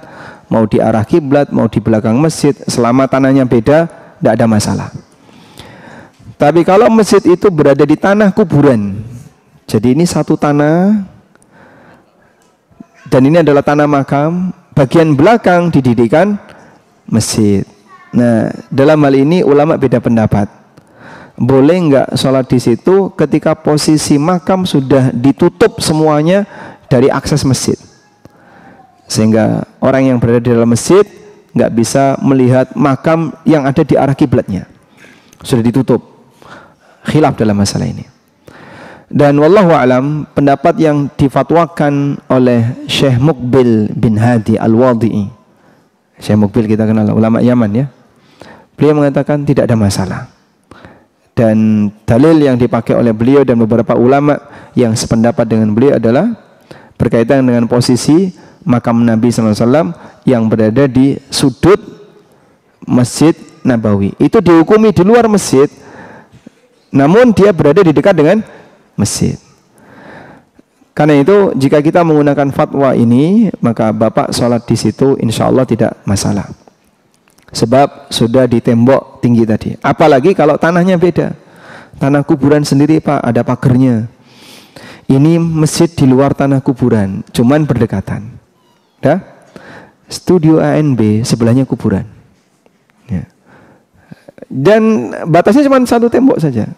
mau di arah kiblat, mau di belakang masjid, selama tanahnya beda, tidak ada masalah. Tapi kalau masjid itu berada di tanah kuburan, jadi ini satu tanah, dan ini adalah tanah makam, bagian belakang didirikan masjid. Nah, dalam hal ini ulama beda pendapat. Boleh enggak sholat di situ ketika posisi makam sudah ditutup semuanya dari akses masjid, sehingga orang yang berada di dalam masjid enggak bisa melihat makam yang ada di arah kiblatnya, sudah ditutup. Khilaf dalam masalah ini. Dan wallahu alam, pendapat yang difatwakan oleh Syekh Muqbil bin Hadi Al-Wadi'i, Syekh Muqbil kita kenal, ulama Yaman ya, beliau mengatakan tidak ada masalah. Dan dalil yang dipakai oleh beliau dan beberapa ulama yang sependapat dengan beliau adalah berkaitan dengan posisi makam Nabi SAW yang berada di sudut Masjid Nabawi. Itu dihukumi di luar masjid, namun dia berada di dekat dengan masjid. Karena itu jika kita menggunakan fatwa ini, maka bapak sholat di situ insya Allah tidak masalah. Sebab sudah di tembok tinggi tadi. Apalagi kalau tanahnya beda. Tanah kuburan sendiri pak, ada pagernya. Ini masjid di luar tanah kuburan, cuman berdekatan. Dah? Studio ANB sebelahnya kuburan. Ya. Dan batasnya cuma satu tembok saja.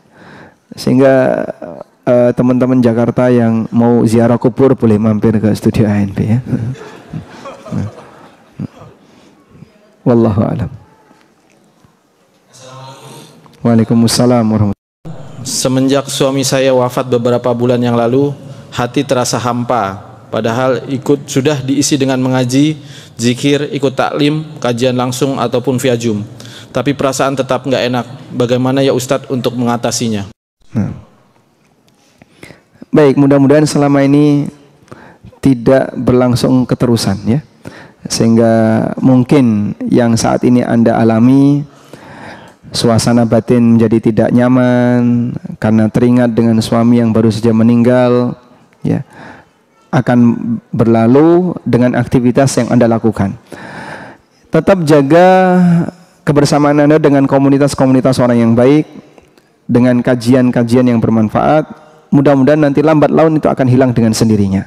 Sehingga teman-teman Jakarta yang mau ziarah kubur boleh mampir ke studio ANB ya. Wallahu a'lam. Waalaikumsalam warahmatullahi wabarakatuh. Semenjak suami saya wafat beberapa bulan yang lalu, hati terasa hampa. Padahal sudah diisi dengan mengaji, zikir, ikut taklim, kajian langsung ataupun via Zoom. Tapi perasaan tetap nggak enak. Bagaimana ya Ustadz untuk mengatasinya? Baik, mudah-mudahan selama ini tidak berlangsung keterusan ya. Sehingga mungkin yang saat ini Anda alami, suasana batin menjadi tidak nyaman karena teringat dengan suami yang baru saja meninggal ya, akan berlalu dengan aktivitas yang Anda lakukan. Tetap jaga kebersamaan Anda dengan komunitas-komunitas orang yang baik, dengan kajian-kajian yang bermanfaat. Mudah-mudahan nanti lambat laun itu akan hilang dengan sendirinya.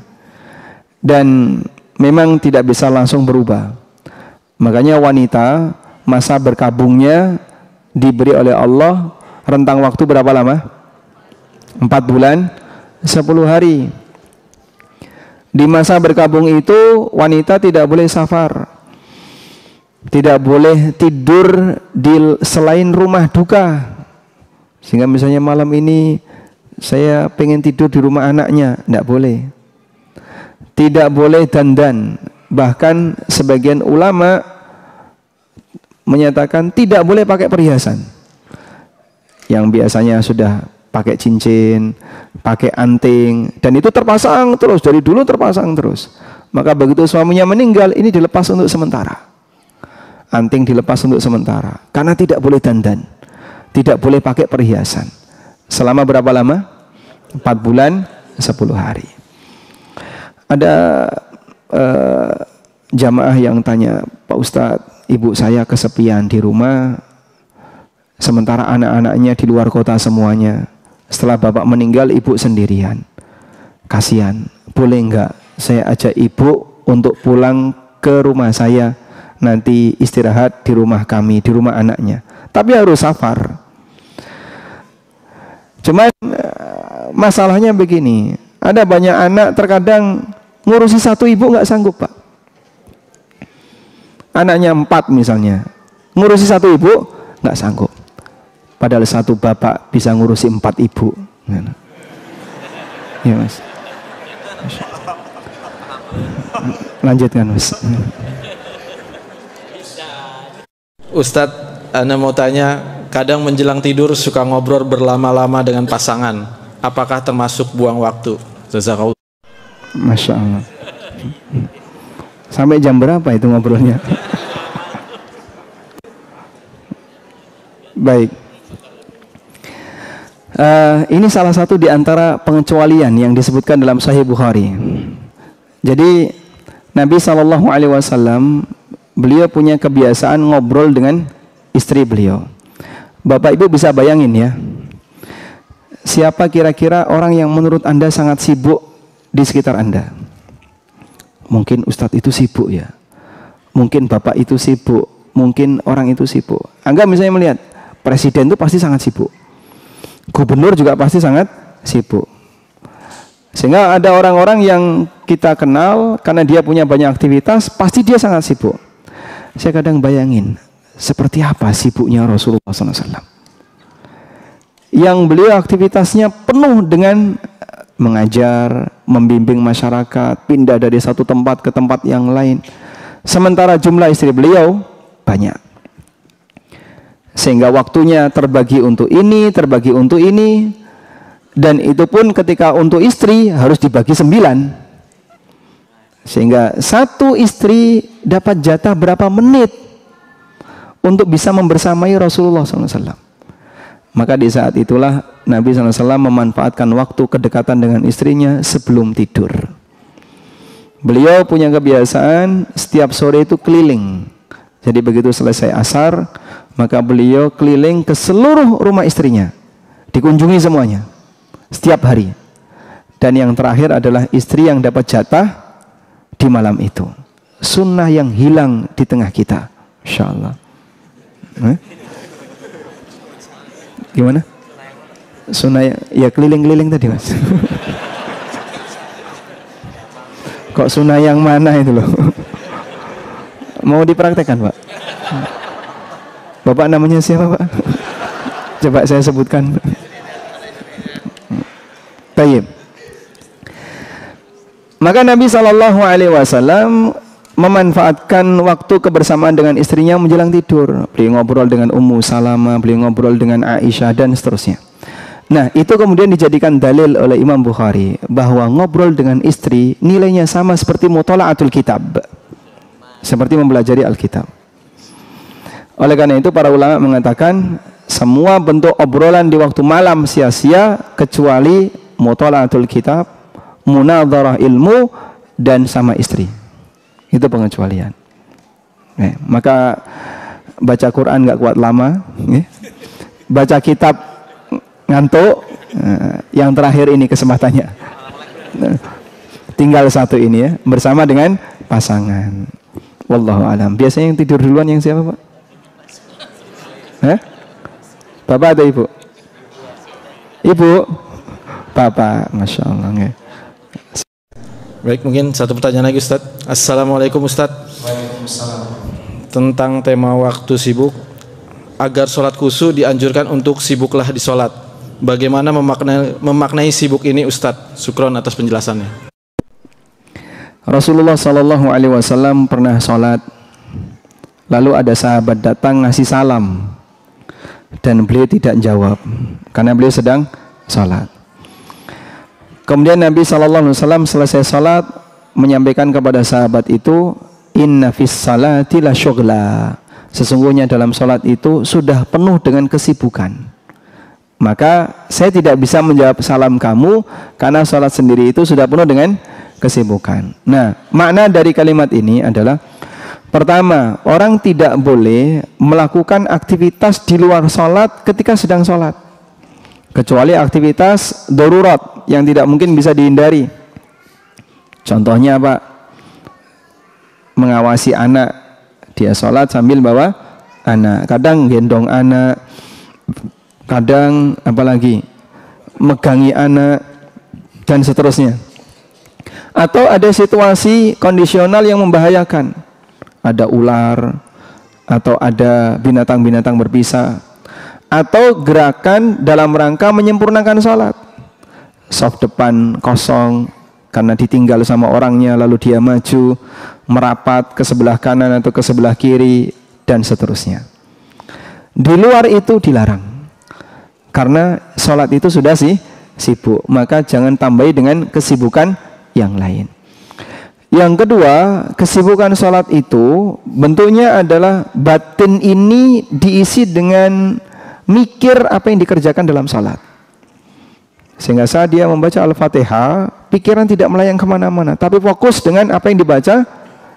Dan memang tidak bisa langsung berubah. Makanya wanita masa berkabungnya diberi oleh Allah rentang waktu berapa lama? 4 bulan 10 hari. Di masa berkabung itu wanita tidak boleh safar, tidak boleh tidur di selain rumah duka. Sehingga misalnya malam ini saya pengen tidur di rumah anaknya, tidak boleh. Tidak boleh dandan. Bahkan sebagian ulama menyatakan tidak boleh pakai perhiasan. Yang biasanya sudah pakai cincin, pakai anting, dan itu terpasang terus, dari dulu terpasang terus. Maka begitu suaminya meninggal, ini dilepas untuk sementara. Anting dilepas untuk sementara. Karena tidak boleh dandan, tidak boleh pakai perhiasan. Selama berapa lama? 4 bulan 10 hari. Ada jamaah yang tanya, Pak Ustadz, ibu saya kesepian di rumah, sementara anak-anaknya di luar kota semuanya. Setelah bapak meninggal, ibu sendirian. Kasihan, boleh enggak saya ajak ibu untuk pulang ke rumah saya, nanti istirahat di rumah kami, di rumah anaknya. Tapi harus safar. Cuman masalahnya begini, ada banyak anak terkadang ngurusi satu ibu nggak sanggup pak. Anaknya 4 misalnya, ngurusi satu ibu nggak sanggup. Padahal satu bapak bisa ngurusi 4 ibu. Ya mas. Lanjutkan mas. Ustadz, Anda mau tanya, kadang menjelang tidur suka ngobrol berlama-lama dengan pasangan. Apakah termasuk buang waktu? Jazakallah. Masya Allah. Sampai jam berapa itu ngobrolnya? Baik. Ini salah satu di antara pengecualian yang disebutkan dalam Sahih Bukhari. Jadi Nabi SAW beliau punya kebiasaan ngobrol dengan istri beliau. Bapak Ibu bisa bayangin ya, siapa kira-kira orang yang menurut Anda sangat sibuk di sekitar Anda? Mungkin Ustadz itu sibuk ya, mungkin Bapak itu sibuk, mungkin orang itu sibuk. Anggap misalnya melihat presiden itu pasti sangat sibuk, gubernur juga pasti sangat sibuk. Sehingga ada orang-orang yang kita kenal karena dia punya banyak aktivitas, pasti dia sangat sibuk. Saya kadang bayangin, seperti apa sibuknya Rasulullah SAW, yang beliau aktivitasnya penuh dengan mengajar, membimbing masyarakat, pindah dari satu tempat ke tempat yang lain. Sementara jumlah istri beliau banyak. Sehingga waktunya terbagi untuk ini, terbagi untuk ini. Dan itu pun ketika untuk istri harus dibagi 9. Sehingga satu istri dapat jatah berapa menit untuk bisa membersamai Rasulullah SAW. Maka di saat itulah Nabi SAW memanfaatkan waktu kedekatan dengan istrinya sebelum tidur. Beliau punya kebiasaan setiap sore itu keliling. Jadi begitu selesai asar, maka beliau keliling ke seluruh rumah istrinya, dikunjungi semuanya setiap hari. Dan yang terakhir adalah istri yang dapat jatah di malam itu. Sunnah yang hilang di tengah kita, insya Allah. Gimana? Sunnah ya keliling-keliling tadi, Mas. Kok sunnah yang mana itu loh? Mau dipraktekkan, Pak? Bapak namanya siapa, Pak? Coba saya sebutkan. Baik. Maka Nabi SAW memanfaatkan waktu kebersamaan dengan istrinya menjelang tidur. Beliau ngobrol dengan Ummu Salamah, beliau ngobrol dengan Aisyah dan seterusnya. Nah, itu kemudian dijadikan dalil oleh Imam Bukhari bahwa ngobrol dengan istri nilainya sama seperti muthala'atul kitab, seperti mempelajari Alkitab. Oleh karena itu para ulama mengatakan semua bentuk obrolan di waktu malam sia-sia kecuali muthala'atul kitab, munadharah ilmu, dan sama istri. Itu pengecualian. Maka baca Quran nggak kuat lama, baca kitab ngantuk. Yang terakhir ini kesempatannya. Tinggal satu ini ya, bersama dengan pasangan. Wallahu alam. Biasanya yang tidur duluan yang siapa, Pak? Bapak atau ibu? Ibu, bapak, masya Allah. Baik, mungkin satu pertanyaan lagi, Ustaz. Assalamualaikum, Ustaz. Waalaikumsalam. Tentang tema waktu sibuk, agar sholat khusyuk dianjurkan untuk sibuklah di sholat. Bagaimana memaknai sibuk ini, Ustaz? Syukron atas penjelasannya. Rasulullah SAW pernah sholat, lalu ada sahabat datang ngasih salam, dan beliau tidak jawab karena beliau sedang sholat. Kemudian Nabi SAW selesai salat menyampaikan kepada sahabat itu, inna fis salati la syughla. Sesungguhnya dalam salat itu sudah penuh dengan kesibukan. Maka saya tidak bisa menjawab salam kamu karena salat sendiri itu sudah penuh dengan kesibukan. Nah, makna dari kalimat ini adalah pertama, orang tidak boleh melakukan aktivitas di luar salat ketika sedang salat, kecuali aktivitas darurat yang tidak mungkin bisa dihindari. Contohnya apa? Mengawasi anak, dia sholat sambil bawa anak, kadang gendong anak, kadang apalagi megangi anak dan seterusnya. Atau ada situasi kondisional yang membahayakan, ada ular atau ada binatang-binatang berpisah, atau gerakan dalam rangka menyempurnakan sholat. Saf depan kosong karena ditinggal sama orangnya, lalu dia maju merapat ke sebelah kanan atau ke sebelah kiri dan seterusnya. Di luar itu dilarang karena sholat itu sudah sibuk, maka jangan tambahi dengan kesibukan yang lain. Yang kedua, kesibukan sholat itu bentuknya adalah batin ini diisi dengan mikir apa yang dikerjakan dalam sholat. Sehingga saat dia membaca Al-Fatihah, pikiran tidak melayang kemana-mana, tapi fokus dengan apa yang dibaca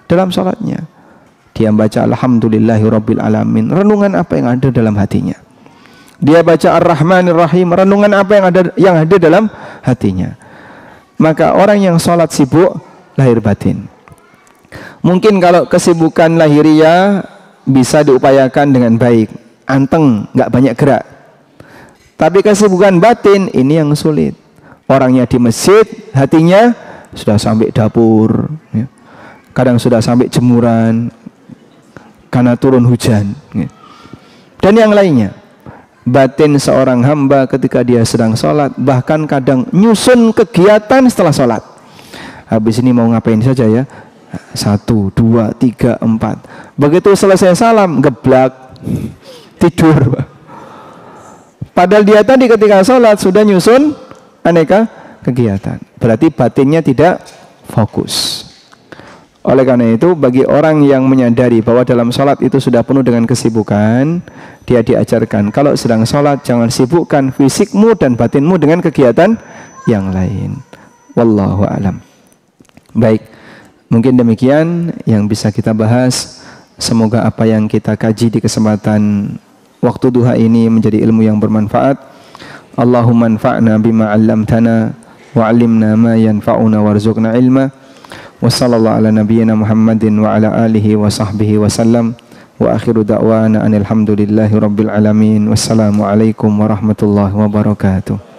dalam sholatnya. Dia baca Alhamdulillahirabbil alamin, renungan apa yang ada dalam hatinya. Dia baca Ar-Rahmanir Rahim, renungan apa yang ada dalam hatinya. Maka orang yang sholat sibuk lahir batin. Mungkin kalau kesibukan lahiriah bisa diupayakan dengan baik, anteng, nggak banyak gerak. Tapi kesibukan batin ini yang sulit. Orangnya di masjid, hatinya sudah sampai dapur, ya. Kadang sudah sampai jemuran karena turun hujan, ya. Dan yang lainnya. batin seorang hamba ketika dia sedang sholat, bahkan kadang nyusun kegiatan setelah sholat. Habis ini mau ngapain saja ya, 1, 2, 3, 4. Begitu selesai salam, geblak, tidur. Padahal dia tadi ketika sholat sudah nyusun aneka kegiatan. Berarti batinnya tidak fokus. Oleh karena itu, bagi orang yang menyadari bahwa dalam sholat itu sudah penuh dengan kesibukan, dia diajarkan kalau sedang sholat jangan sibukkan fisikmu dan batinmu dengan kegiatan yang lain. Wallahu a'lam. Baik, mungkin demikian yang bisa kita bahas. Semoga apa yang kita kaji di kesempatan waktu duha ini menjadi ilmu yang bermanfaat. Allahumma anfa'na bima 'allamtana wa 'allimna ma yanfa'una warzuqna ilma. Wa sallallahu ala nabiyyina Muhammadin wa ala alihi wa sahbihi wa sallam. Wa akhiru da'wana anil hamdulillahi rabbil alamin. Wassalamu alaikum warahmatullahi wabarakatuh.